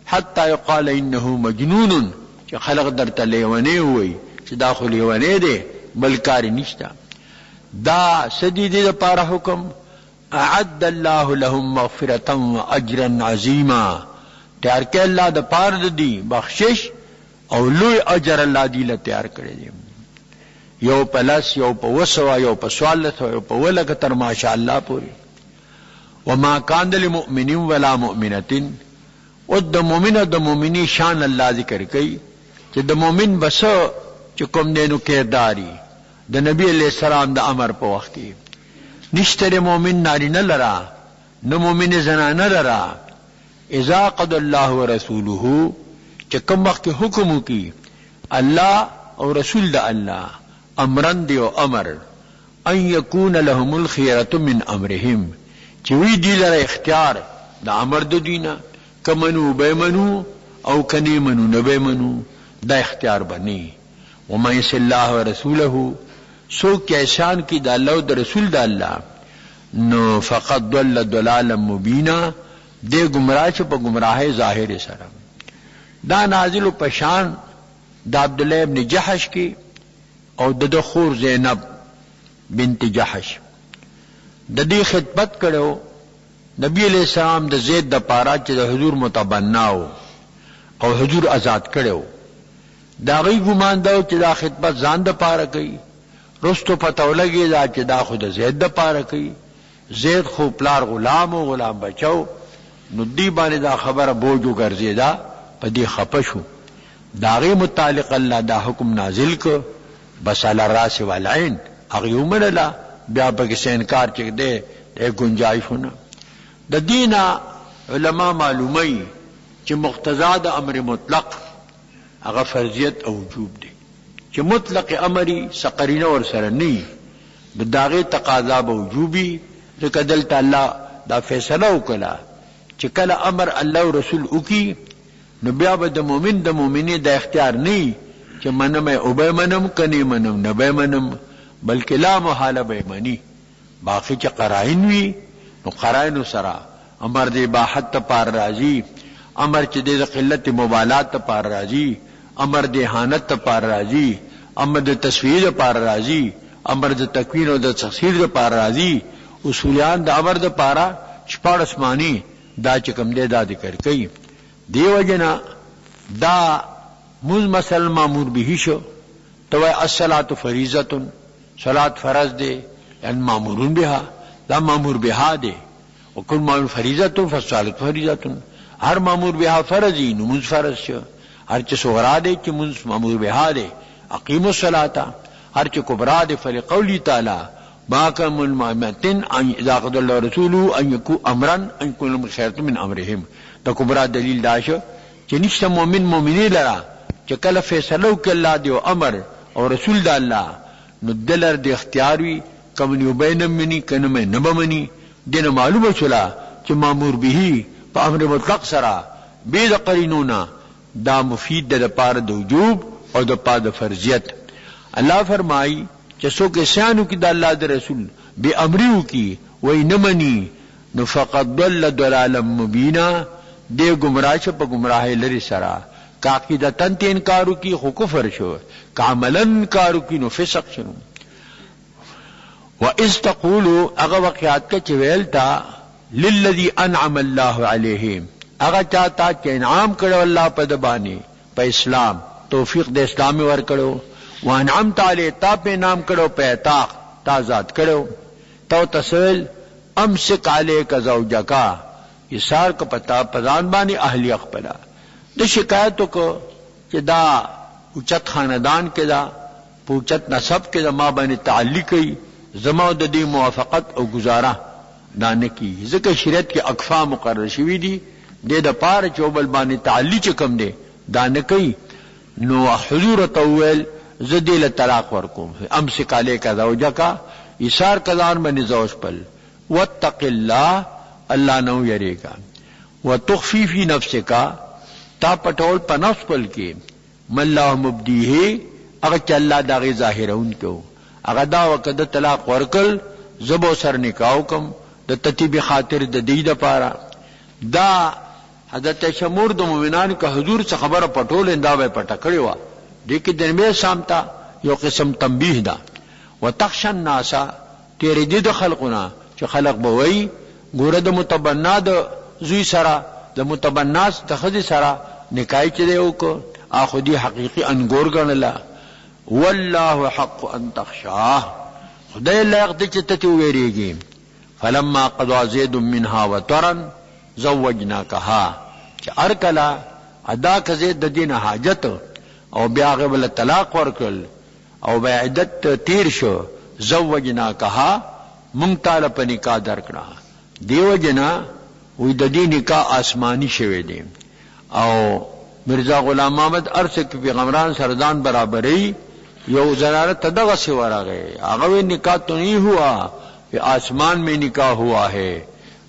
حتی یقال انہو مجنون، کہ خلق در تا لیوانے ہوئی کہ دا خو لیوانے دے بلکاری نشتا. دا سدی دے دا پارا حکم اعد اللہ لهم مغفرتا و اجرا عظیما، تیار کہ اللہ دا پار دی بخشش اور لوی اجر اللہ دی لتیار کرے دے. یو پلس، یو پا وسوا، یو پا سوالت، یو پا ولکتر ماشاءاللہ پوری. وما کان لمؤمن ولا مؤمنۃ، او د مومن او د مومنی شان اللہ ذکر کئی کہ د مومن بس چکم دینو کرداری د نبی علیہ السلام دا امر پا وقت کی نشتر مومن ناری نلرا نہ مومن زنانہ لرا. اذا قضى اللہ ورسولہ، چکم وقت حکم کی اللہ اور رسول دا اللہ امرن دیو امر، ان یکون لهم الخیرۃ من امرهم، چوی دی لرا اختیار دا امر دو دینا، کمنو بے منو او کنی منو نبے منو، دا اختیار بنی. ومن یعص اللہ ورسولہ، سو کی احسان کی دا اللہ دا رسول دا اللہ، نو فقد ضل ضلالا مبینا، دے گمراہ چپا گمراہ ظاہر سرم. دا نازل پشان دا عبداللہ ابن جحش کی اور دا خور زینب بنت جحش. دا دی خدمت کرو نبی علیہ السلام دا زید دا پارا چی دا حضور متبناو اور حضور آزاد کرو. دا غی گمان داو چی دا خدمت زان دا پارا کئی، رستو پتو لگی دا چی دا خود زید دا پارا کئی. زید خو پلار غلام و غلام بچو، نو دی بانی دا خبر بوجو گرزی دا پا دی خپشو. دا غی متعلق اللہ دا حکم نازل کو بس علی الراس والعین، اغیومن اللہ بیا پا کسی انکار چک دے ایک گنجائش ہونا. دا دینا علماء معلومی چی مقتضا دا امر مطلق اغا فرضیت او وجوب دے، چی مطلق امری سقرین اور سرنی داغی تقاضا با وجوبی. لکہ دلتا اللہ دا فیصلہ اکلا چی کل امر اللہ و رسول اکی نو بیا به د مؤمن د مؤمنې د اختیار نه چې منم او به منم کني منم نه به منم، بلکې لا محاله به مني. باقي چې قرائن وي نو قرائن سره امر د اباحت ته پار راځي، امر چې د قلت مبالات ته پار راځي، امر د اهانت ته پار راځي، امر د تسویه ته پار راځي، امر د تکوین او د تخسیر ته پار راځي. اصولیان د امر د پارا شپاړس معنی دا چې کوم دی دا ذکر کوي. دیو جنا دا مز مسل مامور به شو تو الصلاۃ فریضه، صلات فرض دی ان مامورون بها، دا مامور بها دی. وکل مامور فریضه فالصلاۃ فریضه، هر مامور بها فرضی نو مز فرض شو. هر چې صغرا دی چې مز مامور بها دی اقیموا الصلاۃ، هر چې کبرا دی فلقولی تعالی باکم المؤمنین ان اذا قضى الله رسوله ان يكون امرا ان يكون خيرا من امرهم. دا کبرا دلیل داشو چې نشته مؤمن مؤمنی لرا چې کله فیصله وکړي الله دی او امر او رسول د الله نو دلر د اختیار وي کوم یو بینم منی کنه مې نه بمنی. دنه معلومه شولا چې مامور به په امر مطلق سره به د قرینونا دا مفید د پاره د وجوب او د پاره د فرضیت. الله فرمای چې څوک اسانو کې د الله د رسول به امریو کې وای نه منی نو فقط ضل ضلالا مبینا، دې گمراه شه په گمراهی لري سره. کا عقیدتن ته انکارو کی خو کفر شو، کا عملن انکارو کی نو فسق شو. و اذ تقولوا اغه واقعات کا چویل تا للذي انعم الله عليه، اغه چاته چې انعام کړو الله په دبانی په اسلام توفیق د اسلام ور کړو، وانعمت علی تا په نام کړو په عتاق تا ذات کړو. تو تسل امسک علیک زوجک، ایثار کو پتا پزان باندې اهلی خپل د شکایتو کو چې دا اوچت خاندان کې دا پوچت نسب کې ما باندې تعلق ای زما د دې موافقت او گزاره دا نه کی، ځکه شریعت کې اقفا مقرر شوی دي د پاره چوبل باندې تعلق کم دی دا نه کوي. نو حضور طویل زدیل طلاق ورکوم امسک علیک زوجک، ایثار کزان باندې زوج پل. واتق الله، الله نو یریگا. وتخفی فی نفسک، تا پټول په نفس پل کې مله مبدیه، هغه چې الله دغه ظاهرون کو هغه دا وکړه د طلاق ورکل زبو سر نکاو کم د تتیب خاطر د دې لپاره. دا حضرت شمور د مومنان که حضور څخه خبره پټول اندا به پټ کړی و، دې کې د نبی سامتا یو قسم تنبیه ده. وتخشى الناس، تیرې دې د خلقونه چې خلق به وای ګوره د متبنا د زوی سره د متبناس د خدي سره نکای چې دی وکړه اخو دی حقیقی انګور ګڼله. والله حق ان تخشاه، خدای لایق دی چې ته ویریږي. فلما قضى زيد منها وطرا زوجناكها، چې ارکلا ادا کزید د دین حاجت او بیا غبل طلاق ورکل او بیا عدت تیر شو، زوجناكها مونږ تعالی په نکاح درکړه. دیو جنا وی د دې نکاح آسمانی شوی دی او مرزا غلام محمد ارسه کې پیغمبران سردان برابرې یو زنانه تدغه سی ورغه هغه نکاح تو نہیں ہوا کہ آسمان میں نکاح ہوا ہے،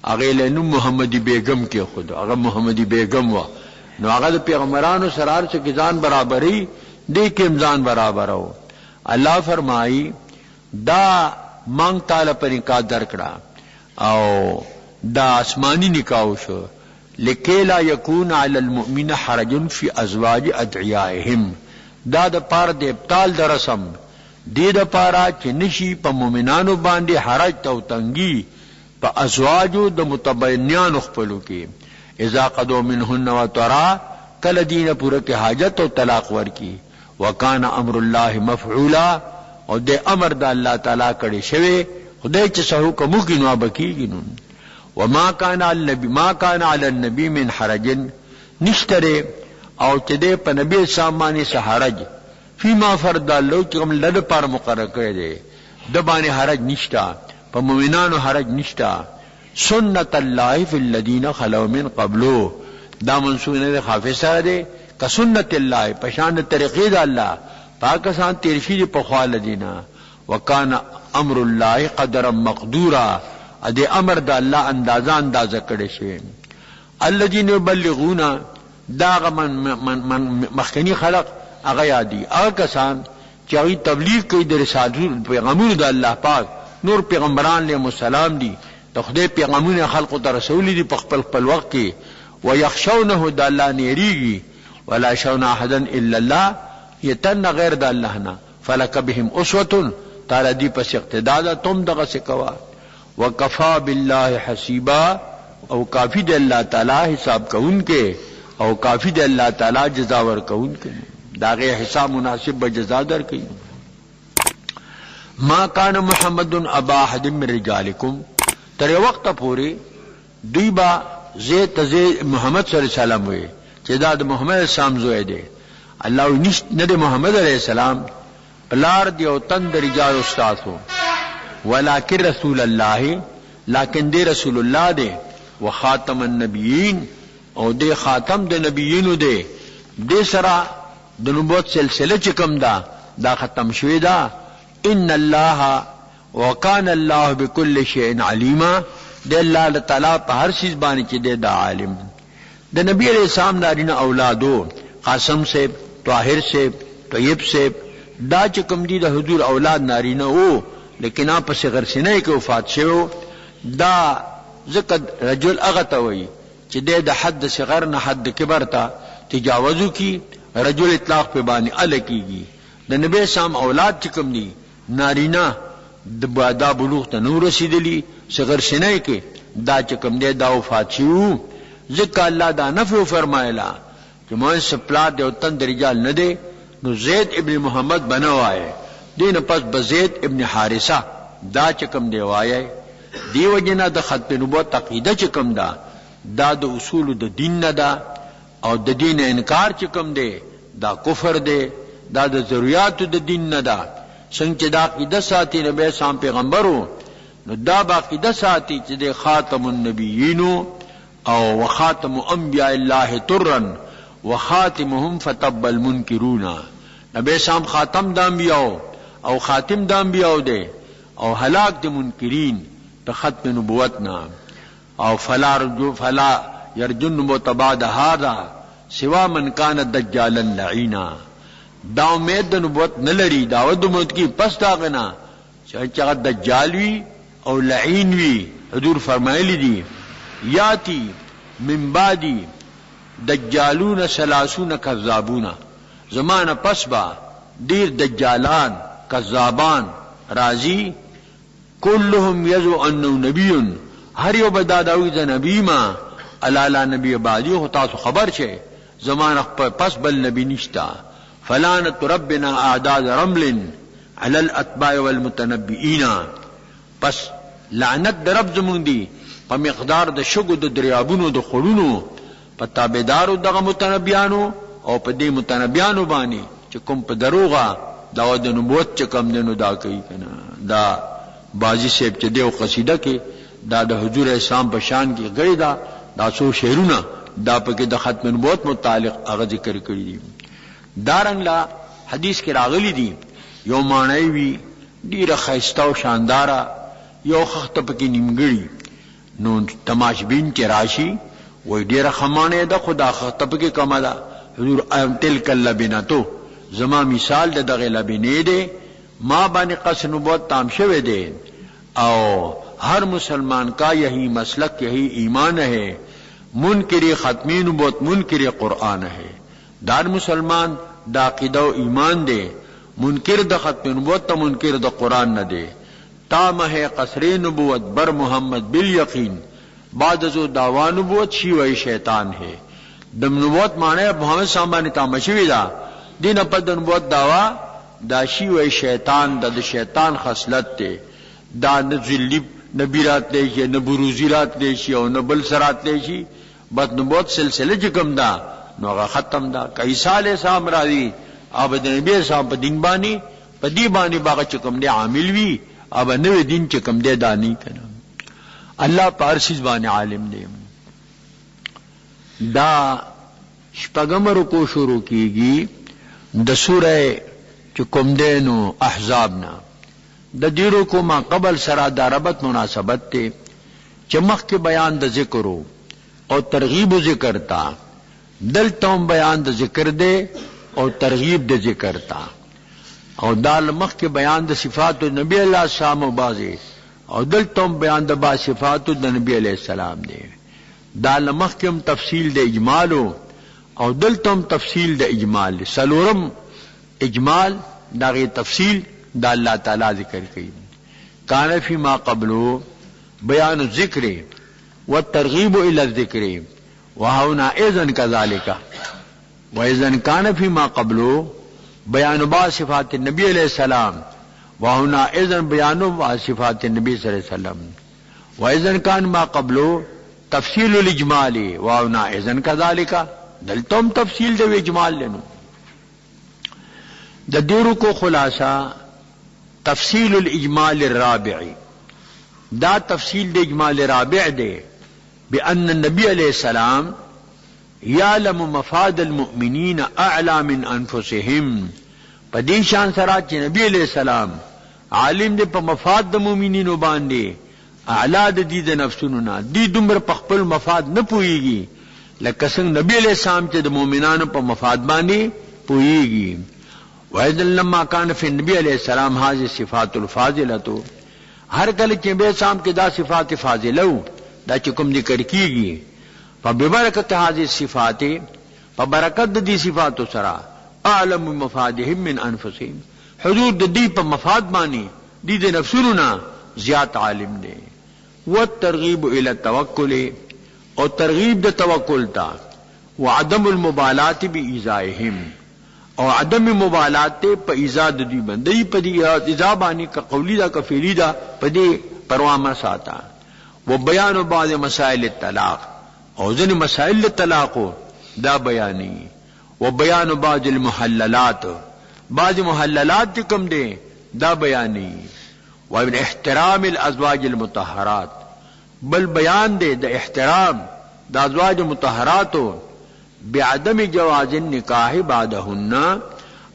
هغه له محمدی بیگم کې خود هغه محمدی بیگم وا نو هغه د پیغمبرانو سرار چې ځان برابرې دې کې ځان برابر او الله فرمایي دا مانگ تعالی پر نکاح درکړه او دا آسمانی نکاح شو. لکی لا یکون علی المؤمن حرج فی ازواج ادعیائهم، دا د پار د ابطال د رسم دې د پارا چې نشي په مؤمنانو باندې حرج او تنگی په ازواجو د متبینیان خپلو کې. اذا قضوا منهن وطرا، کل دین پورا کې حاجت او طلاق ورکی. وکان امر الله مفعولا، او د امر د الله تعالی کړي شوی خدای چې څه حکم کوي نو بکیږي. نو وما كان على النبي ما كان على النبي من حرج، نشتره او چې دې په نبی سامانی سه حرج فيما فرض الله چې کوم لد پر مقرر کړی دی د باندې حرج نشتا، په مؤمنانو حرج نشتا. سنت الله في الذين خلو من قبلو، دا منسوخ خافي سره دی که سنت الله پشان طریقې د الله پاکستان تیرشی په خواله دینا. وکانا امر الله قدرا مقدورا، ادي امر د الله اندازه کړی شي. الذين يبلغون، دا مخکنی خلق هغه یادي هغه کسان چې هغه تبلیغ کوي د رسالت پیغامونو د الله پاک نور پیغمبران علیهم السلام دي د خدای پیغامونه خلقو ته رسول دي په خپل وخت کې ويخشونه د الله نه یریږي ولا يخشون احدا الا الله یتن غیر د الله نه فلک بهم اسوه تعالی دی پس اقتدا ده تم دغه سکوا وکفا بالله حسیبا او کافی د الله تعالی حساب کوونکې او کافی د الله تعالی جزا ور کوونکې داغه حساب مناسب به جزا در کوي ما کان محمد ابا احد من رجالکم تر وخت پوری دوی با زید محمد صلی الله علیه وسلم وی چې دا د محمد السلام زوی دی الله نشت نه د محمد علیه السلام پلار دی او تند رجال استاد هو ولکن رسول الله لیکن دی رسول الله دی وخاتم النبیین او دی خاتم د نبیینو دی دی سره د نبوت سلسله چې کوم دا ختم شوی دا ان الله وکان الله بكل شیء علیما د الله تعالی په هر چیز باندې چې دی دا عالم د نبی علیہ السلام نارینه اولادو قاسم سے طاهر سے طیب سے دا چې کوم دي د حضور اولاد نارینه وو لیکن په صغر سینه کې وفات شوی دا ذکر رجل هغه ته وایي چې د حد صغر نه حد کبر ته تجاوزو کی رجل اطلاق په باندې الکیږي د نبی سام اولاد چې کوم دي نارینه د بادا بلوغ ته نور رسیدلی صغر سینه کې دا چې کوم دی دا وفات شو ذکر الله دا نفي فرمایلا چې مو سپلات او تند رجال نه دی نو زید ابن محمد بنوای دین پس بزید ابن حارثه دا چې کوم دی وایي دیو جنا د ختم نبوت عقیده چې کوم دا د اصول د دین نه دا او د دین انکار چې کوم دی دا کفر دی دا د ضرورت د دین نه دا څنګه دا عقیده ساتي نبی سام پیغمبرو نو دا عقیده ساتي چې د خاتم النبیین او وخاتم انبیاء الله ترن وخاتمهم فتب المنکرون نبی سام خاتم د انبیاء او خاتم د انبیاء دی او هلاک د منکرین په ختم نبوت نام او فلا يرجو النبوت بعد هذا سوا من كان دجالا لعینا دا امید د نبوت نه لري داود د موت کی پس داغنا چې دجال وی او لعین وی حضور فرمایلی دي یاتی من بعدی دجالون 30 کذابون زمانہ پس با دیر دجالان کذابان راضی كلهم يزعم انه نبي هر یو بداداوی د نبی ما الالا نبی بعدی هو تاسو خبر شه زمانہ پس بل نبی نشتا فلانت ربنا اعداد رمل على الاتباع والمتنبئين پس لعنت در رب زمون دی په مقدار د شګو د دریابونو د خړونو په تابعدارو دغه متنبیانو او په دې متنبیانو باندې چې کوم په دروغه دا د نبوت چې کوم دینو دا کوي کنه دا بازی صاحب چې دیو قصیده کې دا د حضور اسلام په شان کې غړي دا څو شعرونه دا په کې د ختم نبوت متعلق هغه ذکر کړی دي دارنګ لا حدیث کې راغلی دي یو معنی وی ډیره خیسته او شانداره یو خخته پکې نیمګړي نو تماشبین کې راشي وای ډیره خمانه ده خدا خخته پکې کما ده حضور تلک اللبنتو زما مثال د دغه لبنې ده ما باندې قص نبوت تام شوه ده او ہر مسلمان کا یہی مسلک یہی ایمان ہے منکر ختمی نبوت منکر قرآن ہے دار مسلمان دا عقیدہ و ایمان دے منکر دا ختم نبوت تا منکر دا قرآن نہ دے تام ہے قصر نبوت بر محمد بالیقین بعد ازو دعوی نبوت شیوئی شیطان ہے دم نبوت مانے محمد سامانی تامشوی دا دین پد نبوت دعوی دا شیوئی شیطان دا شیطان خصلت تے دا نزلی نبی رات لیشی نبروزی رات لیشی او نبل سرات لیشی بس نبوت سلسلے چکم دا نوغا ختم دا کئی سال سام را دی اب دا نبی سام پا دین بانی پا دی بانی باقا چکم دے عامل وی اب نوی دین چکم دے دانی کنا اللہ پارسیز بانی عالم دے دا شپگم رکو شروع کی گی دا سورہ چکم دے نو احزابنا د دیرو کو ما قبل سرا دا ربط مناسبت تے چمخ کے بیان دا ذکرو او ترغیب ذکر تا دلتم بیان د ذکر دے او ترغیب د ذکر تا او دال مخ کے بیان د صفات نبی اللہ السلام و بازی او دلتم بیان د با صفات د نبی علیہ السلام دے دال مخ کے تفصیل د اجمالو او دلتم تفصیل د اجمال سلورم اجمال داغی تفصیل دا اللہ تعالی ذکر کی کان فی ما قبلو بیان الذکر والترغیب الى الذکر وهنا اذن كذلك واذن كان فيما قبله بيان بعض صفات النبي عليه السلام وهنا اذن بيان بعض صفات النبي صلى الله عليه وسلم واذن كان ما قبله تفصيل الاجمال وهنا اذن كذلك دلتم تفصیل دے اجمال لنو د دیرو کو خلاصہ تفصیل الاجمال الرابع دا تفصیل دے اجمال رابع دے بأن النبي عليه السلام يعلم مفاد المؤمنين اعلى من انفسهم پدې شان سره چې نبی علیہ السلام عالم دې په مفاد د مؤمنینو باندې اعلی د دې د نفسونو نه دې دومره په خپل مفاد نه پويږي لکه څنګه نبی علیہ السلام چې د مؤمنانو په مفاد باندې پويږي وإذا لما كان في النبي عليه السلام هذه الصفات الفاضله هر کله چې به سام کې دا صفات فاضله دا چې کوم ذکر کیږي فببرکت هذه الصفات فبرکت د دې صفات سره اعلم مفادهم من انفسهم حضور د دې په مفاد باندې دې د نفسونو نه زیات عالم دی والترغیب الى التوکل او ترغیب د توکل تا وعدم المبالات بإيذائهم او عدم مبالات ته په ایذا د دې باندې په دې ایذا باندې کا قولی دا کا فعلی دا په دې پروا ما ساته وبيان بعض مسائل الطلاق او ځین مسائل الطلاق دا بیانی وبيان بعض المحللات بعض محللات کوم دي دا بیانی وابن احترام الازواج المطهرات بل بیان دے دا احترام دا ازواج مطهرات بعدم جواز النکاح بعدهن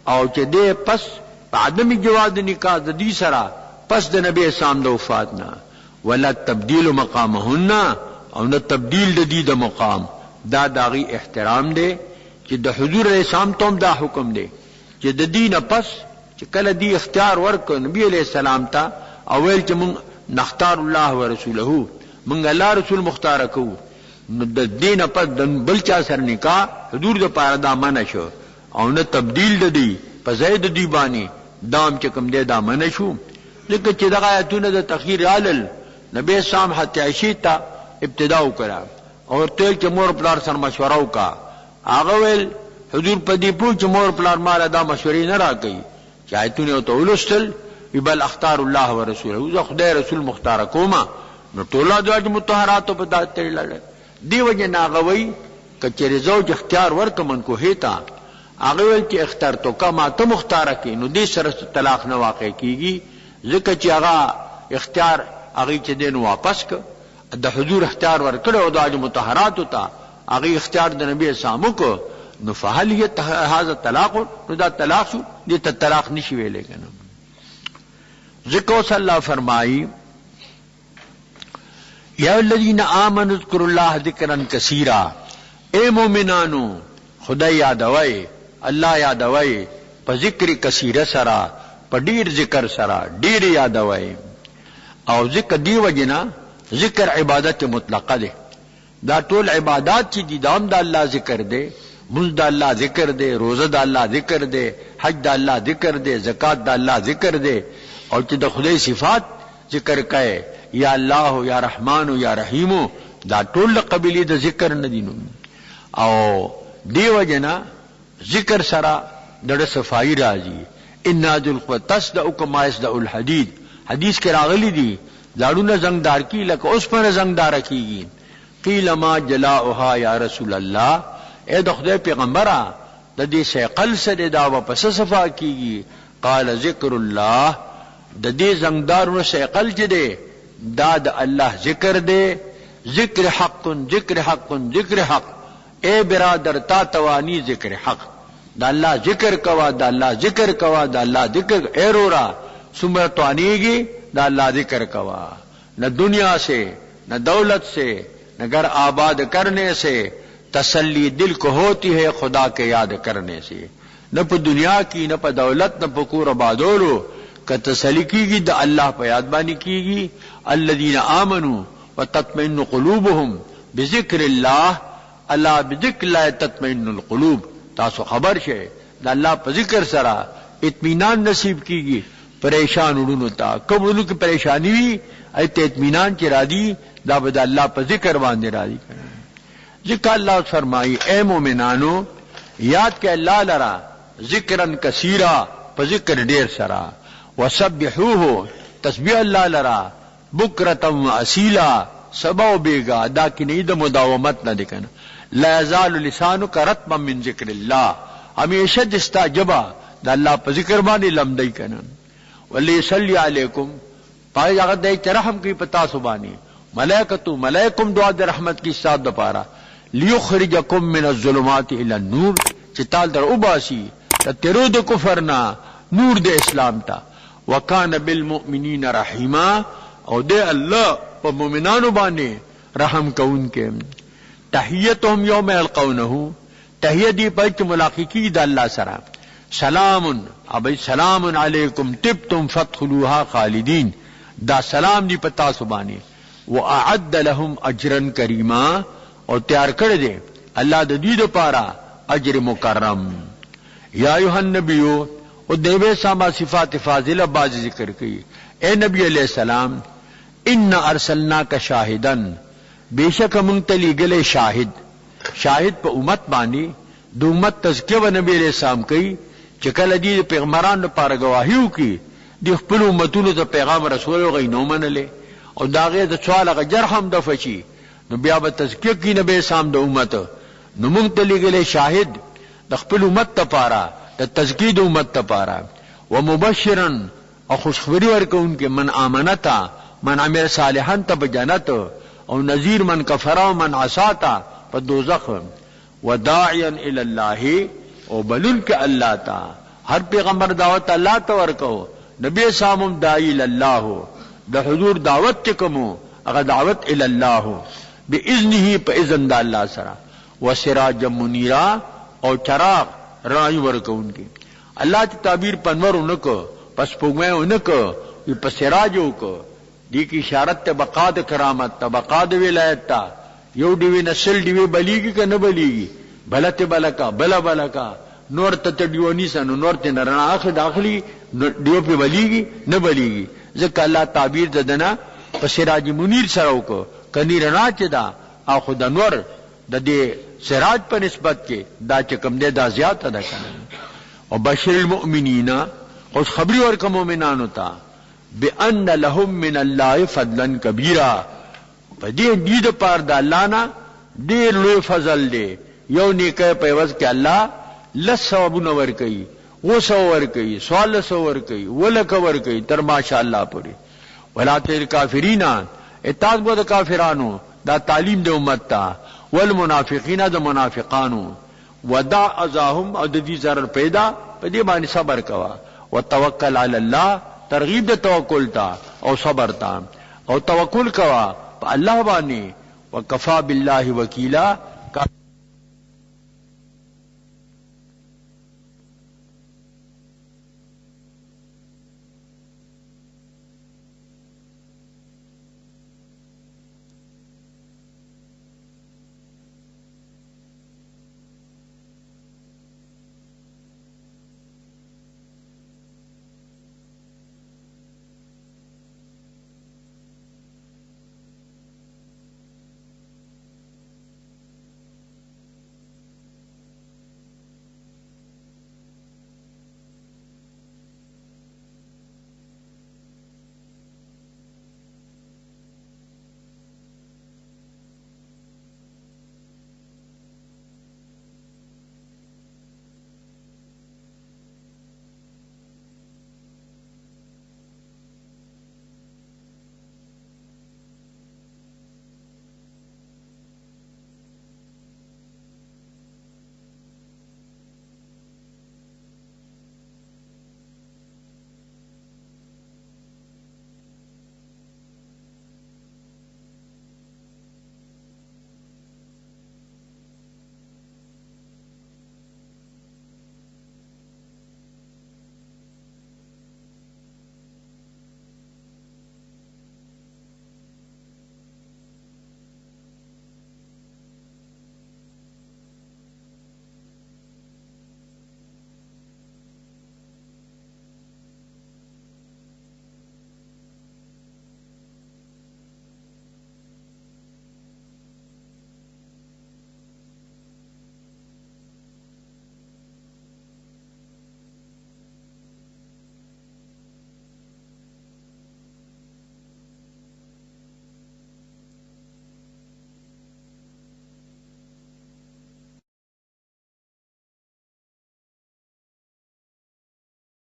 او چې دے پس عدم جواز نکاح د دې سره پس د نبی اسلام د وفات نه ولا تبدیل مقامهن او نه تبدیل د دې د مقام دا داغي احترام دی چې د حضور اسلام ته دا حکم دی چې د دین پس چې کله دی اختیار ورک نبی علیہ السلام ته اول چې مون نختار الله ورسوله مونږ الله رسول مختار کو نو د دین پس بل چا سره نکاح حضور د پاره دا منع شو او نه تبدیل د دی په زید دی باندې دام چې کوم دی دا منع شو لکه چې دغه آیتونه د تخیر علل نبی اسلام حتی عائشہ ته ابتدا وکړه او تل چې مور پلار سره مشوره وکا هغه ول حضور په دې پوه چې مور پلار مال دا مشورې نه راکړي چې آیتونه ته ولستل بل اختار الله ورسوله زه خدای رسول مختار کوما نو ټول د مطهرات په دات لړ دی وجه ناغوي کچې زوج اختیار ورکمن کو هیتا هغه ول چې اختیار تو کما ته مختار کی نو دې سره طلاق نه واقع کیږي ځکه چې هغه اختیار هغه چې دین واپس ک د حضور اختیار ورکړ او د مطهرات ته هغه اختیار د نبی اسلام کو نو فهل هي هذا طلاق نو دا طلاق شو دې ته طلاق نشي ویلې کنه ذکر صلی اللہ فرمائی یا الذین آمنوا اذکروا اللہ ذکرا کثیرا اے مومنانو خدای یادوئے اللہ یادوئے پا ذکر کثیر سرا پا دیر ذکر سرا دیر یادوئے او ذکر دی وجنا ذکر عبادت مطلقہ دے دا ټول عبادات چی دی دام دا اللہ ذکر دے منز دا اللہ ذکر دے روزہ دا اللہ ذکر دے حج دا اللہ ذکر دے زکات دا اللہ ذکر دے اور چې د خدای صفات ذکر کئ یا الله یا رحمان یا رحیم دا ټول قبیله د ذکر نه دینو او دیو جنا ذکر سرا د صفائی راځي ان ذل قوت د کما یصدع الحدید حدیث کې راغلی دی لاړونه زنګدار کی لکه اوس پر زنګدار کیږي قیل ما جلاؤها یا رسول الله اے د خدای پیغمبره د دې شیقل سره دا واپس صفا کیږي قال ذکر الله د دې زنګدارونو شیقل چې دی دا د الله ذکر دی ذکر حق ذکر حق ذکر حق اے برادر تا توانی ذکر حق دا اللہ ذکر کوا دا اللہ ذکر کوا دا اللہ ذکر اے رورا سمر توانیگی دا اللہ ذکر کوا نہ دنیا سے نہ دولت سے نہ گھر آباد کرنے سے تسلی دل کو ہوتی ہے خدا کے یاد کرنے سے، نہ پا دنیا کی، نہ پا دولت، نہ پا کور بادولو، کہ تسلی کی گی دا اللہ پا یاد بانی کی گی۔ الذین آمنوا وتطمئن قلوبهم بذکر اللہ، اللہ بذکر اللہ تطمئن القلوب، تاسو خبر شے دا اللہ پا ذکر سرا اطمینان نصیب کی گی پریشان اڑونو تا، کب اڑونو کی پریشانی ہوئی ایت اطمینان چی را دی دا بدا اللہ پا ذکر باندے را دی کرنا۔ ذکر اللہ فرمائی اے مومنانو یاد کہ اللہ لرا ذکرن کثیرا پا ذکر دیر سرا، وسبحوہ تسبیح اللہ لرا بکرتم و اصیلا سبا و بیگا، دا کی نید مداومت نہ دکھنا۔ لا یزال لسانک رطبا من ذکر اللہ، ہمیشہ دستا جبا دا اللہ پا ذکر باندے لمدئی کنا۔ ولی صلی علیکم پائے جاگت دے رحم کی پتا سبانی، ملائکتو ملائکم دعا دے رحمت کی ساتھ دپارا، لیخرجکم من الظلمات الى النور، چتال در اباسی تیرو دے کفرنا نور دے اسلام تا، وکان بالمؤمنین رحیما، او دے اللہ پا مومنانو بانے رحم کون کے۔ تحیتهم یوم یلقونہو، تحیت دی پچ ملاقی کی دا اللہ سرا، سلام ابی سلام علیکم طبتم فادخلوها خالدین، دا سلام دی پتا سبانی، واعد لهم اجرا کریما، اور تیار کر دے اللہ دا دید پارا اجر مکرم۔ یا ایوہ النبیو، اور دیوے ساما صفات فاضلہ باز ذکر کی، اے نبی علیہ السلام ان ارسلناک شاہدن، بے شک منتلی گلے شاہد، شاہد پا امت بانی، دو امت تذکیہ و نبی علیہ السلام کی، چکل دی پیغمبران پارا گواہیو کی، دی خپل امتونو تا پیغام رسولو غی نومن لے، اور داغی دا سوال اگا جرحم دا فچی، نو بیا با تذکیہ کی نبی اسلام دا امت، نو منتلی گلے شاہد دا خپل امت تا پارا، دا تذکیہ دا امت تا پارا، ومبشرن اور خوشخبری ورکو ان کے من آمنتا من عمل صالحان تا بجنت، اور نذیر من کفرا من عصاتا پا دوزخ، وداعیا الاللہ او بلن کے اللہ تا، ہر پیغمبر دعوت اللہ تا ورکو، نبی سامم دائی الاللہ دا حضور دعوت چکمو اگر دعوت الاللہ بإذنہی پا اذن دا اللہ سرا، وسراجا منیرا او چراغ رائی ورکو ان کی۔ اللہ تی تعبیر پنور انکو پس پگویں انکو پس سراجو کو، دی کی اشارت تا بقاد کرامت تا بقاد ولایت تا، یو دیوی نسل دیوی بلیگی کا نبلیگی، بلت بلکا بلا بلکا، نور تا دیو نیسا نور تی نرنا آخر داخلی دیو پی بلیگی نبلیگی، ذکر اللہ تعبیر ددنا پس سراج منیر سراو کو، کنی رنا چی دا آخو دا نور دا دی سراج پر نسبت کے دا چکم دے دا زیادہ دا کنن۔ اور بشر المؤمنین خوش خبری ورکا مومنانو تا، بِأَنَّ لَهُم مِّنَ اللَّهِ فَضْلًا كَبِيرًا، پا دید پار دا اللہ نا دیر لوی فضل دے، یو نیکے پیوز کے اللہ لس ثوابون ورکئی، وہ سو ورکئی، سوال سو ورکئی، ولک ورکئی، تر ماشاءاللہ پوری۔ وَلَا تِلْ کافرین، اتاز بود کافرانو دا تعلیم دے امت تا، والمنافقین دا منافقانو، ودع ازاہم او دی ضرر پیدا پا دی بانی صبر کوا، وتوکل علی اللہ ترغیب دے توکل تا او صبر تا، او توکل کوا پا اللہ بانی، وکفا باللہ وکیلا